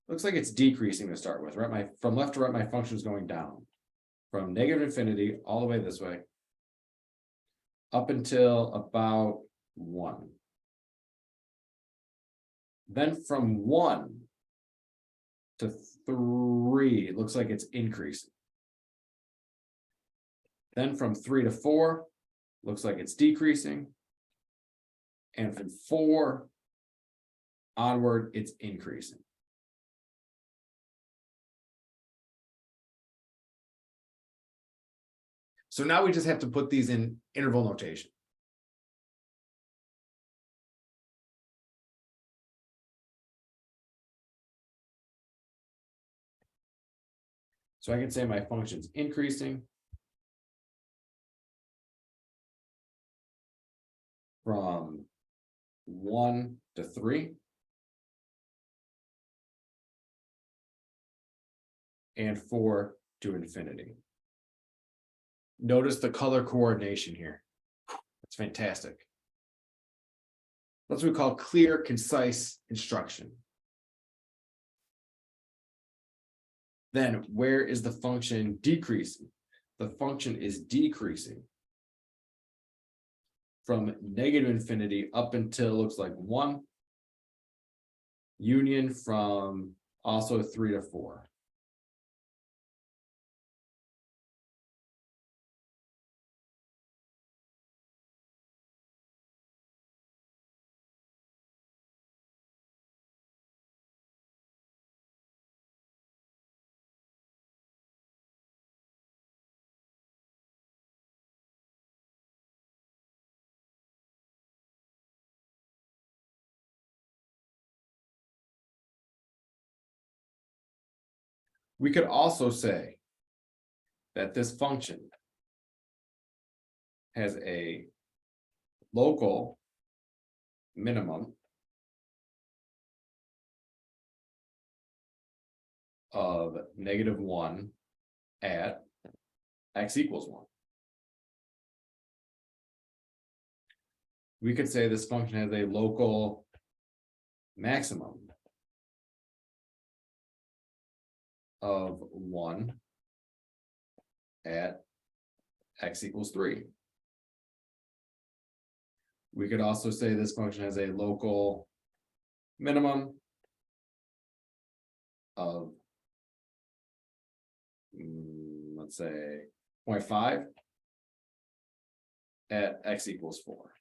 looks like it's decreasing to start with, right? From left to right, my function is going down from negative infinity all the way this way up until about 1. Then from 1 to 3, it looks like it's increasing. Then from 3 to 4, looks like it's decreasing. And from 4 onward, it's increasing. So now we just have to put these in interval notation. So I can say my function's increasing from 1 to 3. And 4 to infinity. Notice the color coordination here. It's fantastic. That's what we call clear, concise instruction. Then where is the function decreasing? The function is decreasing from negative infinity up until it looks like 1, union from also 3 to 4. We could also say that this function has a local minimum of -1 at x equals 1. We could say this function has a local maximum of 1 at x equals 3. We could also say this function has a local minimum of, let's say 0.5 at x equals 4.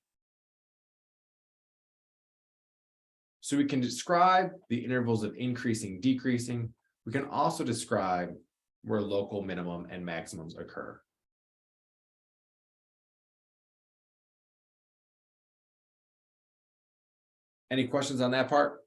So we can describe the intervals of increasing, decreasing. We can also describe where local minimum and maximums occur. Any questions on that part?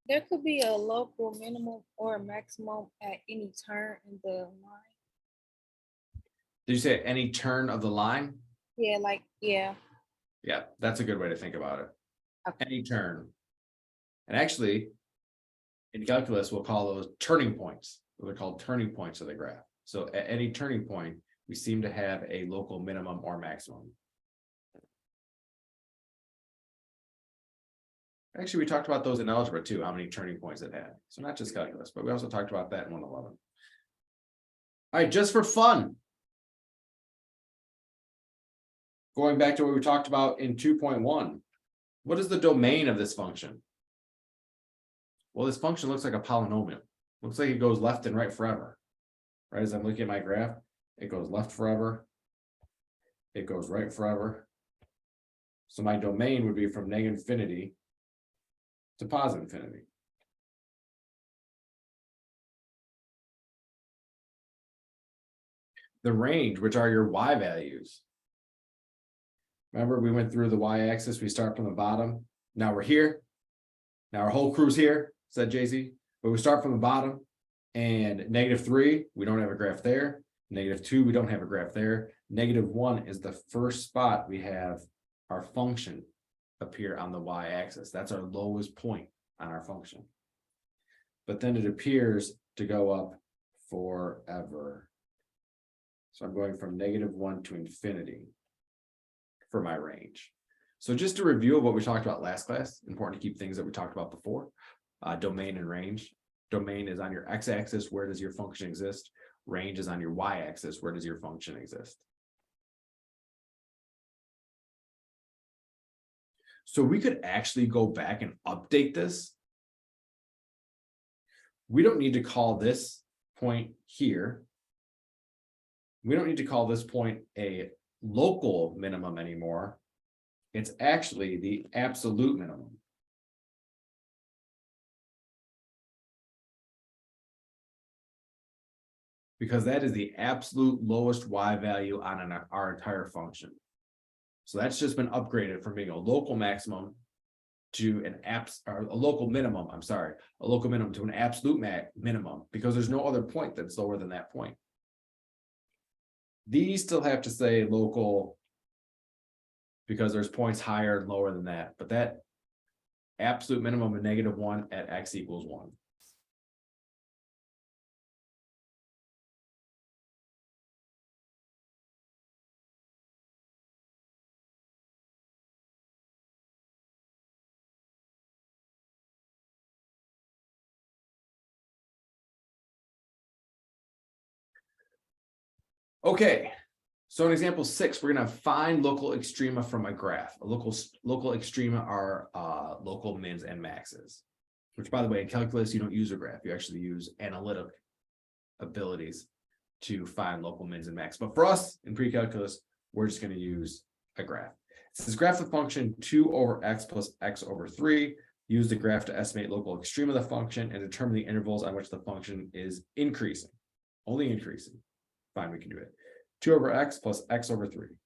There could be a local minimum or a maximum at any turn in the line. Did you say any turn of the line? Yeah, like, yeah. Yeah, that's a good way to think about it. Okay. Any turn. And actually, in calculus, we'll call those turning points. Those are called turning points of the graph. So at any turning point, we seem to have a local minimum or maximum. Actually, we talked about those in algebra too, how many turning points it had. So not just calculus, but we also talked about that in 111. All right, just for fun. Going back to what we talked about in 2.1, what is the domain of this function? Well, this function looks like a polynomial. Looks like it goes left and right forever. Right, as I'm looking at my graph, it goes left forever. It goes right forever. So my domain would be from negative infinity to positive infinity. The range, which are your y values. Remember, we went through the y-axis, we start from the bottom. Now we're here. Now our whole crew's here, said Jay-Z. But we start from the bottom, and -3, we don't have a graph there. -2, we don't have a graph there. -1 is the first spot we have our function appear on the y-axis. That's our lowest point on our function. But then it appears to go up forever. So I'm going from -1 to infinity for my range. So just a review of what we talked about last class, important to keep things that we talked about before, domain and range. Domain is on your x-axis, where does your function exist? Range is on your y-axis, where does your function exist? So we could actually go back and update this. We don't need to call this point here. We don't need to call this point a local minimum anymore. It's actually the absolute minimum. Because that is the absolute lowest y value on our entire function. So that's just been upgraded from being a local maximum to a local minimum, I'm sorry, a local minimum to an absolute minimum, because there's no other point that's lower than that point. These still have to say local because there's points higher and lower than that, but that absolute minimum of -1 at x equals 1. Okay, so in example 6, we're gonna find local extrema from a graph. A local extrema are local mins and maxes, which, by the way, in calculus you don't use a graph, you actually use analytic abilities to find local mins and max. But for us in pre-calculus, we're just going to use a graph. It says graph the function 2 over x plus x over 3. Use the graph to estimate local extreme of the function and determine the intervals on which the function is increasing. Only increasing. Fine, we can do it. 2 over x plus x over 3.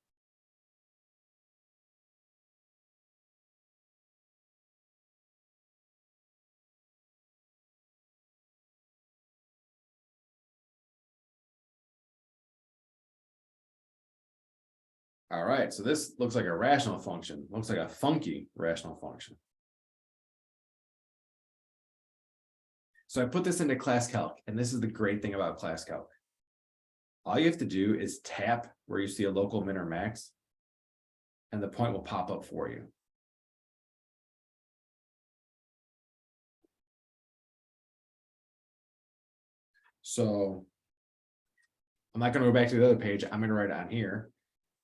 All right, so this looks like a rational function. Looks like a funky rational function. So I put this into class calc, and this is the great thing about class calc. All you have to do is tap where you see a local min or max, and the point will pop up for you. So I'm not going to go back to the other page. I'm going to write it on here.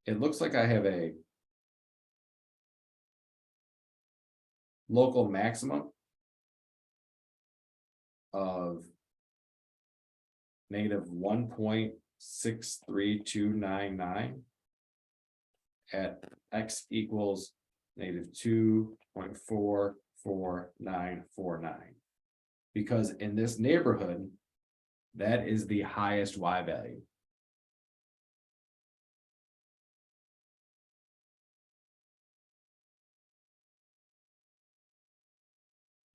It looks like I have a local maximum of -1.63299 at x equals -2.44949. Because in this neighborhood, that is the highest y value.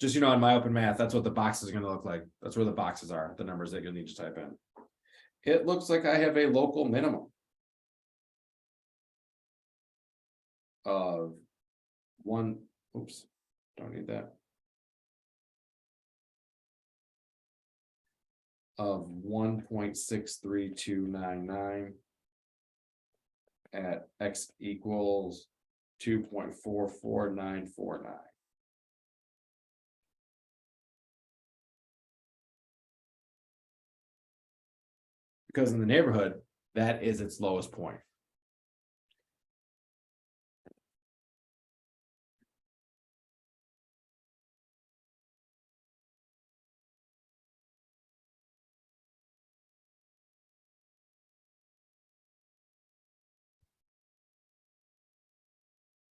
Just, you know, in my open math, that's what the boxes are going to look like. That's where the boxes are, the numbers that you'll need to type in. It looks like I have a local minimum of don't need that. Of 1.63299 at x equals 2.44949. Because in the neighborhood, that is its lowest point.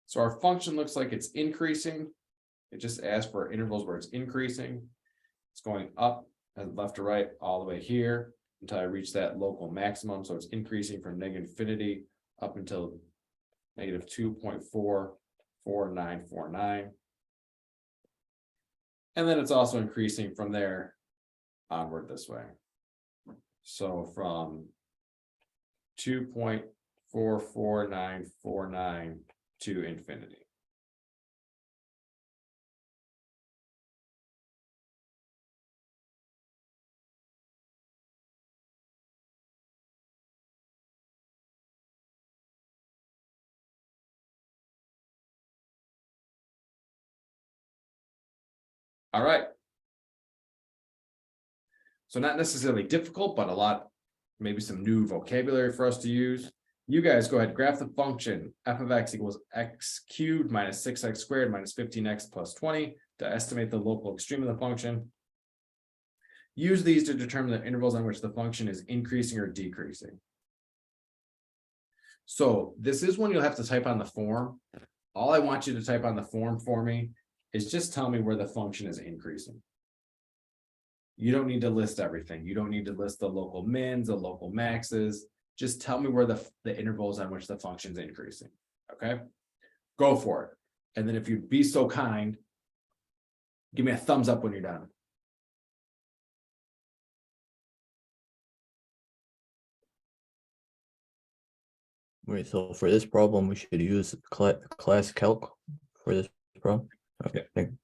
So our function looks like it's increasing. It just asks for intervals where it's increasing. It's going up and left to right all the way here until I reach that local maximum. So it's increasing from negative infinity up until negative 2.44949. And then it's also increasing from there onward this way. So from 2.44949 to infinity. All right. So not necessarily difficult, but a lot, maybe some new vocabulary for us to use. You guys go ahead, graph the function f of x equals x cubed minus 6x squared minus 15x plus 20 to estimate the local extreme of the function. Use these to determine the intervals on which the function is increasing or decreasing. So this is one you'll have to type on the form. All I want you to type on the form for me is just tell me where the function is increasing. You don't need to list everything. You don't need to list the local mins, the local maxes. Just tell me where the intervals on which the function is increasing. Okay, go for it. And then if you'd be so kind, give me a thumbs up when you're done. Wait, so for this problem, we should use class calc for this problem? Okay, thank you.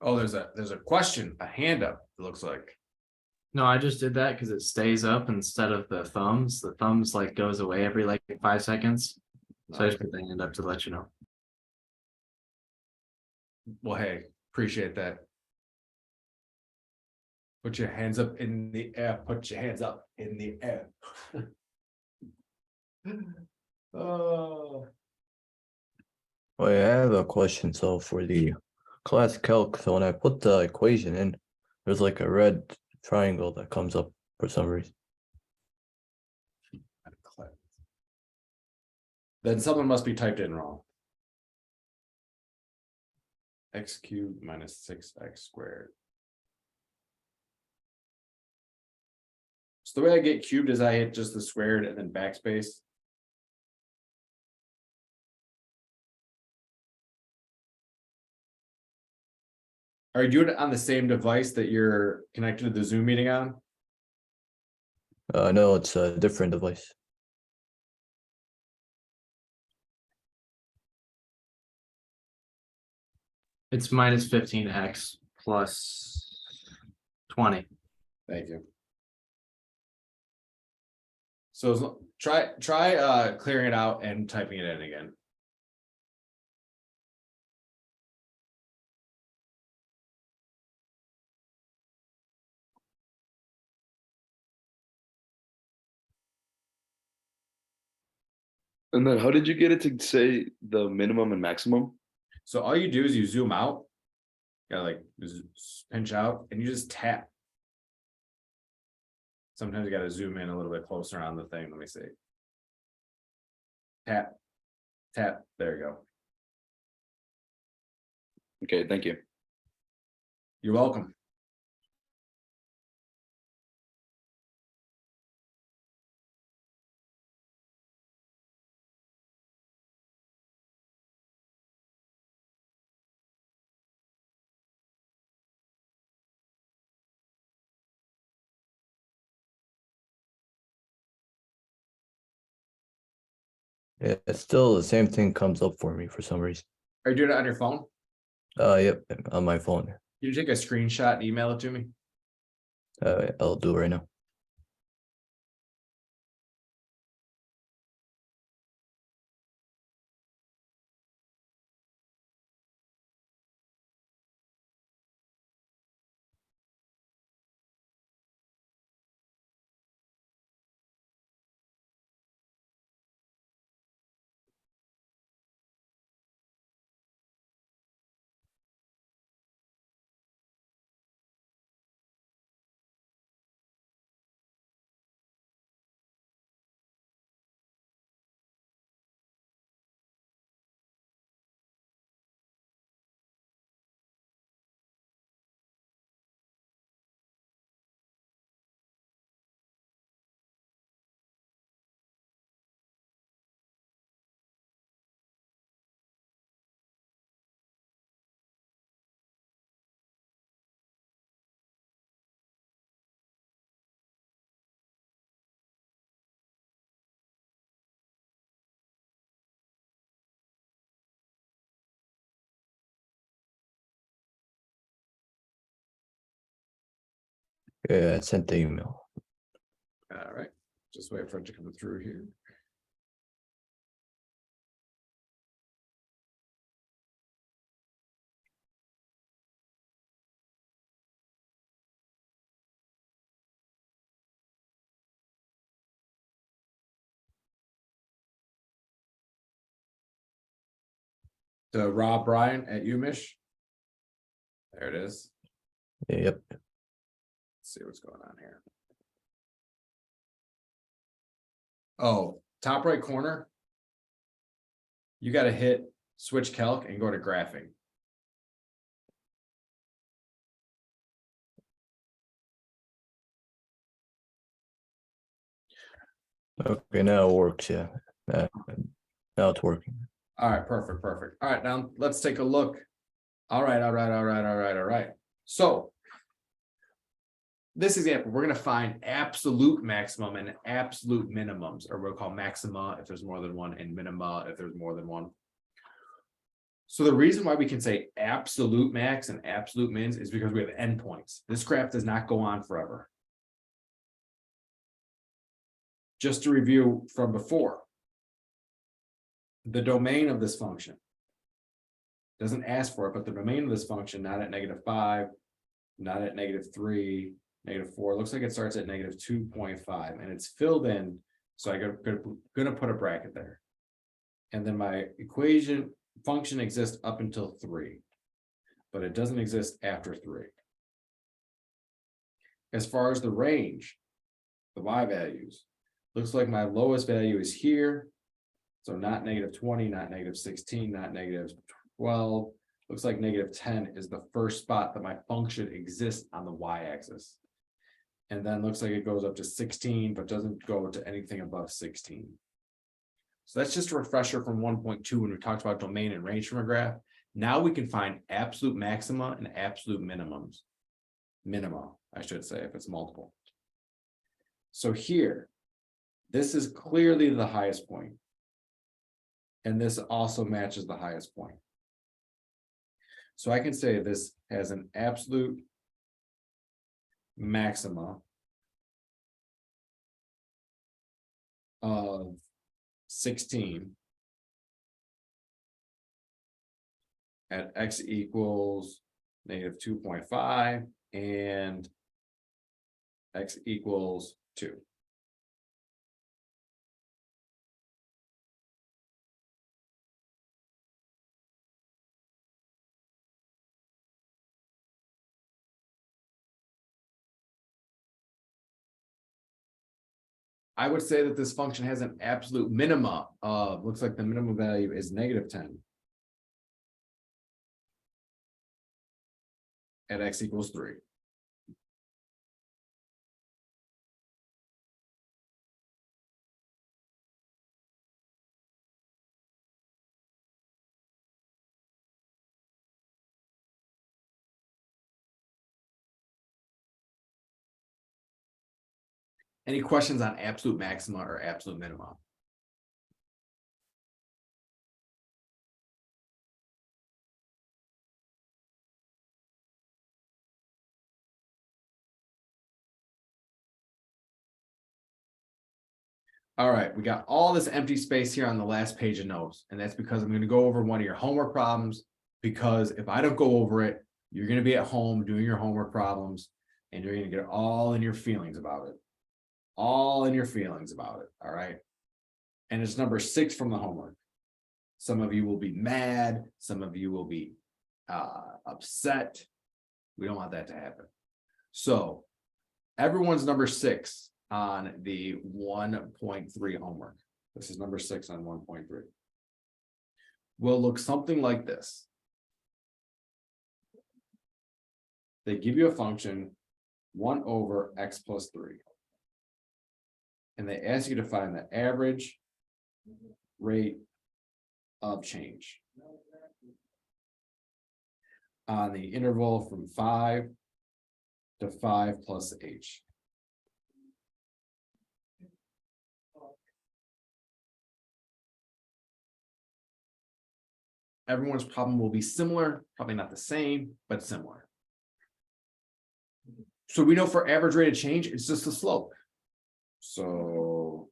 Oh, there's a question, a hand up, it looks like. No, I just did that because it stays up instead of the thumbs. The thumbs like goes away every like 5 seconds. So I just put the hand up to let you know. Well, hey, appreciate that. Put your hands up in the air, put your hands up in the air. Oh, Oh, yeah, I have a question. So for the class calc, so when I put the equation in, there's like a red triangle that comes up for some reason. then someone must be typed in wrong. X cubed minus 6x squared. So the way I get cubed is I hit just the squared and then backspace. Are you doing it on the same device that you're connected to the Zoom meeting on? No, it's a different device. It's minus 15x plus 20. Thank you. So try clearing it out and typing it in again. And then how did you get it to say the minimum and maximum? So all you do is you zoom out. Gotta like pinch out and you just tap. Sometimes you gotta zoom in a little bit closer on the thing. Let me see. Tap, tap, there you go. Okay, thank you. You're welcome. Yeah, it's still the same thing comes up for me for some reason. Are you doing it on your phone? Yep, on my phone. Can you take a screenshot and email it to me? I'll do it right now. Yeah, I sent the email. All right, just wait for it to come through here. To Rob Bryan at Umish. There it is. Yep. Let's see what's going on here. Oh, top right corner. You got to hit switch calc and go to graphing. Okay, now it works. Yeah. Now it's working. All right, perfect, perfect. All right, now let's take a look. All right. So this example, we're going to find absolute maximum and absolute minimums, or we'll call maxima if there's more than one and minima if there's more than one. So the reason why we can say absolute max and absolute mins is because we have endpoints. This graph does not go on forever. Just to review from before. The domain of this function doesn't ask for it, but the domain of this function, not at -5, not at -3, -4, looks like it starts at -2.5 and it's filled in. So I'm gonna put a bracket there. And then my equation function exists up until 3, but it doesn't exist after 3. As far as the range, the y values, looks like my lowest value is here. So not -20, not -16, not -12. Looks like -10 is the first spot that my function exists on the y-axis. And then looks like it goes up to 16, but doesn't go to anything above 16. So that's just a refresher from 1.2 when we talked about domain and range from a graph. Now we can find absolute maxima and absolute minimums. Minima, I should say, if it's multiple. So here, this is clearly the highest point. And this also matches the highest point. So I can say this has an absolute maxima of 16 at x equals -2.5 and x equals 2. I would say that this function has an absolute minima of, looks like the minimum value is -10. At x equals 3. Any questions on absolute maxima or absolute minima? All right, we got all this empty space here on the last page of notes, and that's because I'm going to go over one of your homework problems, because if I don't go over it, you're going to be at home doing your homework problems, and you're going to get all in your feelings about it. All in your feelings about it, all right? And it's number 6 from the homework. Some of you will be mad, some of you will be upset. We don't want that to happen. So everyone's number 6 on the 1.3 homework. This is number 6 on 1.3. Will look something like this. They give you a function 1 over x plus 3. And they ask you to find the average rate of change on the interval from 5 to 5 plus h. Everyone's problem will be similar, probably not the same, but similar. So we know for average rate of change, it's just the slope. So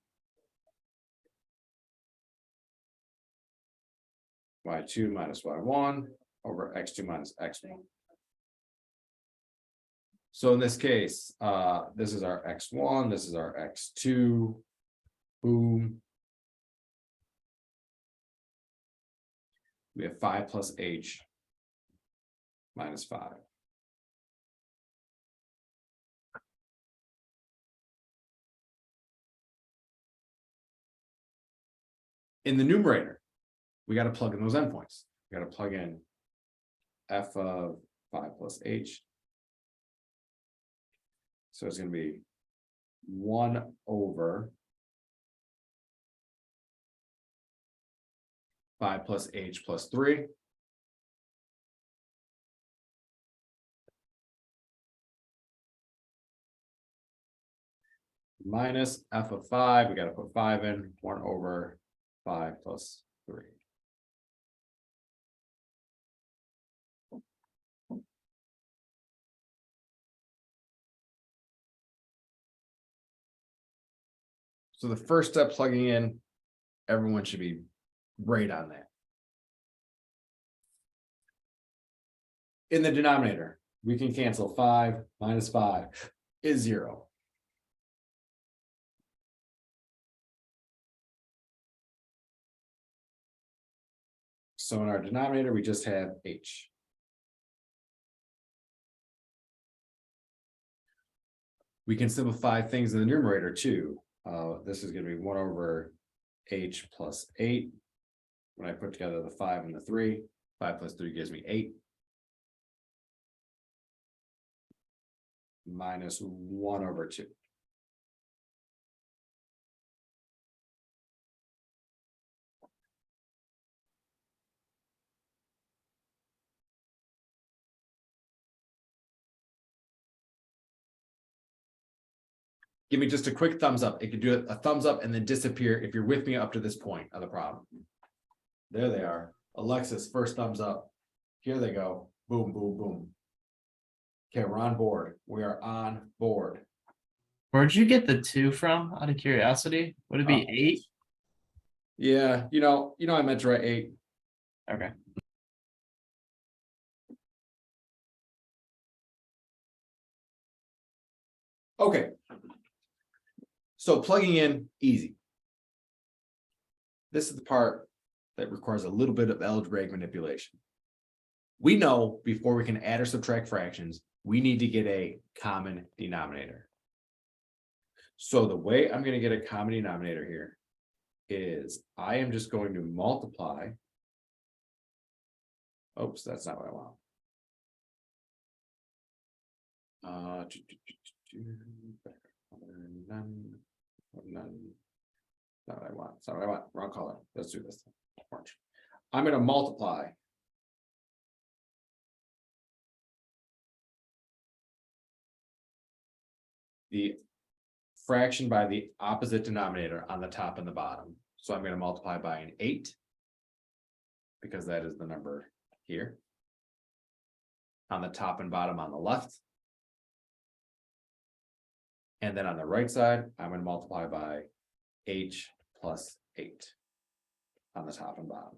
y2 minus y1 over x2 minus x1. So in this case, this is our x1, this is our x2, boom. We have 5 plus h minus 5. In the numerator, we got to plug in those endpoints. We got to plug in f of 5 plus h. So it's going to be 1 over 5 plus h plus 3. Minus f of 5, we got to put 5 in, 1 over 5 plus 3. So the first step, plugging in, everyone should be right on that. In the denominator, we can cancel 5 minus 5 is 0. So in our denominator, we just have h. We can simplify things in the numerator too. This is going to be 1 over h plus 8. When I put together the 5 and the 3, 5 plus 3 gives me 8. Minus 1 over 2. Give me just a quick thumbs up. It could do a thumbs up and then disappear if you're with me up to this point of the problem. There they are. Alexis, first thumbs up. Here they go. Boom, boom, boom. Okay, we're on board. We are on board. Where'd you get the 2 from, out of curiosity? Would it be 8? Yeah, you know, I meant to write 8. Okay. Okay. So plugging in, easy. This is the part that requires a little bit of algebraic manipulation. We know before we can add or subtract fractions, we need to get a common denominator. So the way I'm going to get a common denominator here is I am just going to multiply. Oops, that's not what I want. Not what I want. It's not what I want. Wrong color. Let's do this. Orange. I'm going to multiply the fraction by the opposite denominator on the top and the bottom. So I'm going to multiply by an 8 because that is the number here on the top and bottom on the left. And then on the right side, I'm going to multiply by h plus 8 on the top and bottom.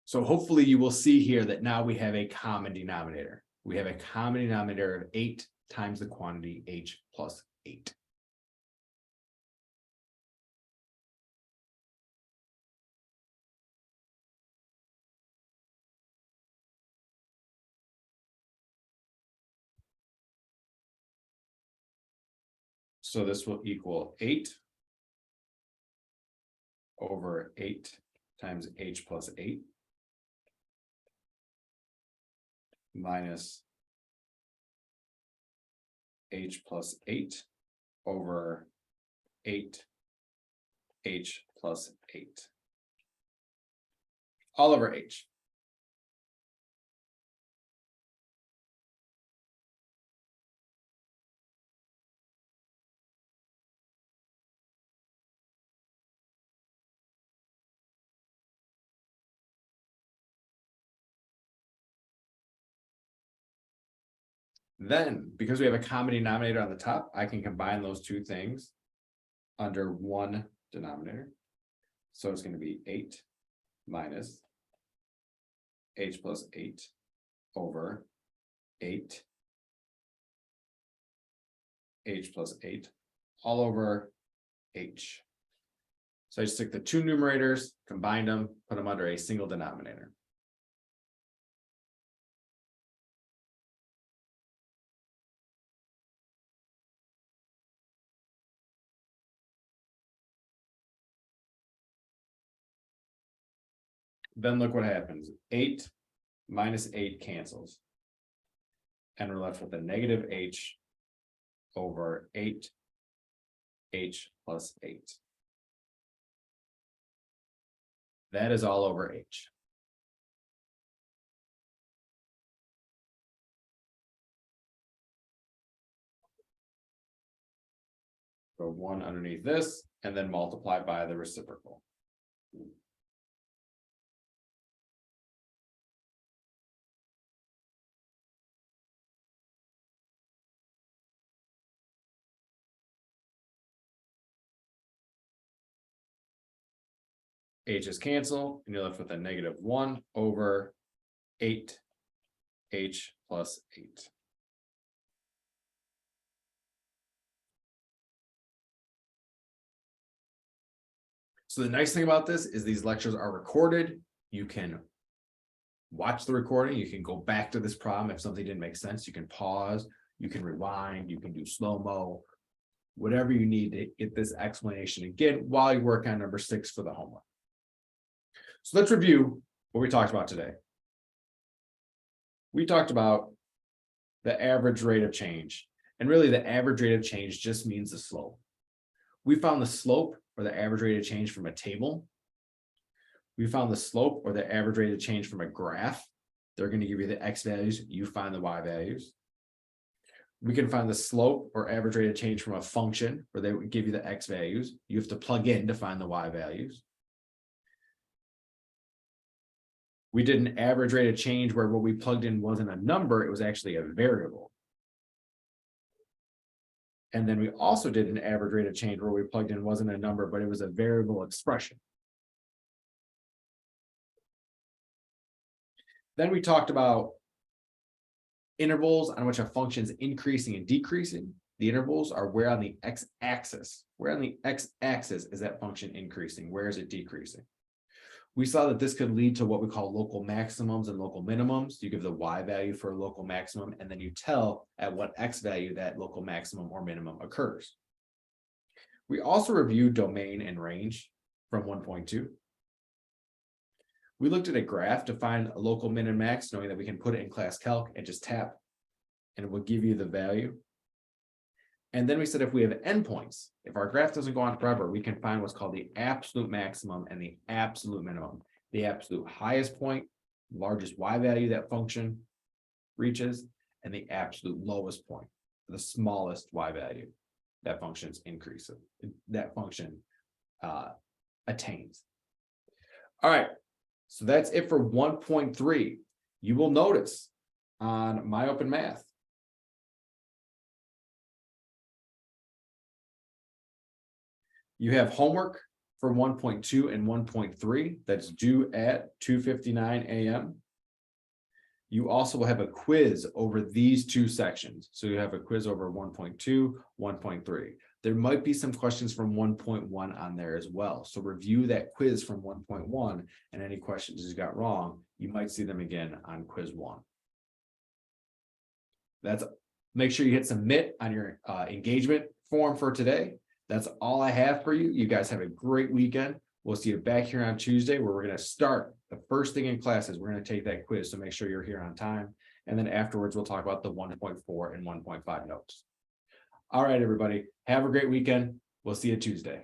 So hopefully you will see here that now we have a common denominator. We have a common denominator of 8 times the quantity h plus 8. So this will equal 8 over 8 times h plus 8 minus h plus 8 over 8 h plus 8 all over h. Then, because we have a common denominator on the top, I can combine those two things under one denominator. So it's going to be 8 minus h plus 8 over 8 h plus 8 all over h. So I just took the two numerators, combined them, put them under a single denominator. Then look what happens. 8 minus 8 cancels. And we're left with a negative h over 8 h plus 8. That is all over h. So 1 underneath this, and then multiply by the reciprocal. h's cancel, and you're left with a -1 over 8h plus 8. So the nice thing about this is these lectures are recorded. You can watch the recording. You can go back to this problem if something didn't make sense. You can pause, you can rewind, you can do slow-mo, whatever you need to get this explanation again while you work on number 6 for the homework. So let's review what we talked about today. We talked about the average rate of change, and really the average rate of change just means the slope. We found the slope or the average rate of change from a table. We found the slope or the average rate of change from a graph. They're going to give you the x values, you find the y values. We can find the slope or average rate of change from a function where they would give you the x values. You have to plug in to find the y values. We did an average rate of change where what we plugged in wasn't a number, it was actually a variable. And then we also did an average rate of change where we plugged in wasn't a number, but it was a variable expression. Then we talked about intervals on which a function is increasing and decreasing. The intervals are where on the x-axis. Where on the x-axis is that function increasing? Where is it decreasing? We saw that this could lead to what we call local maximums and local minimums. You give the y value for a local maximum, and then you tell at what x value that local maximum or minimum occurs. We also reviewed domain and range from 1.2. We looked at a graph to find a local min and max, knowing that we can put it in class calc and just tap, and it will give you the value. And then we said if we have endpoints, if our graph doesn't go on forever, we can find what's called the absolute maximum and the absolute minimum. The absolute highest point, largest y value that function reaches, and the absolute lowest point, the smallest y value that function's increasing, that function attains. All right, so that's it for 1.3. You will notice on My Open Math, you have homework for 1.2 and 1.3 that's due at 2:59 a.m. You also will have a quiz over these two sections. So you have a quiz over 1.2, 1.3. There might be some questions from 1.1 on there as well. So review that quiz from 1.1 and any questions you got wrong, you might see them again on quiz 1. Make sure you hit submit on your engagement form for today. That's all I have for you. You guys have a great weekend. We'll see you back here on Tuesday where we're going to start. The first thing in classes, we're going to take that quiz. So make sure you're here on time. And then afterwards, we'll talk about the 1.4 and 1.5 notes. All right, everybody. Have a great weekend. We'll see you Tuesday.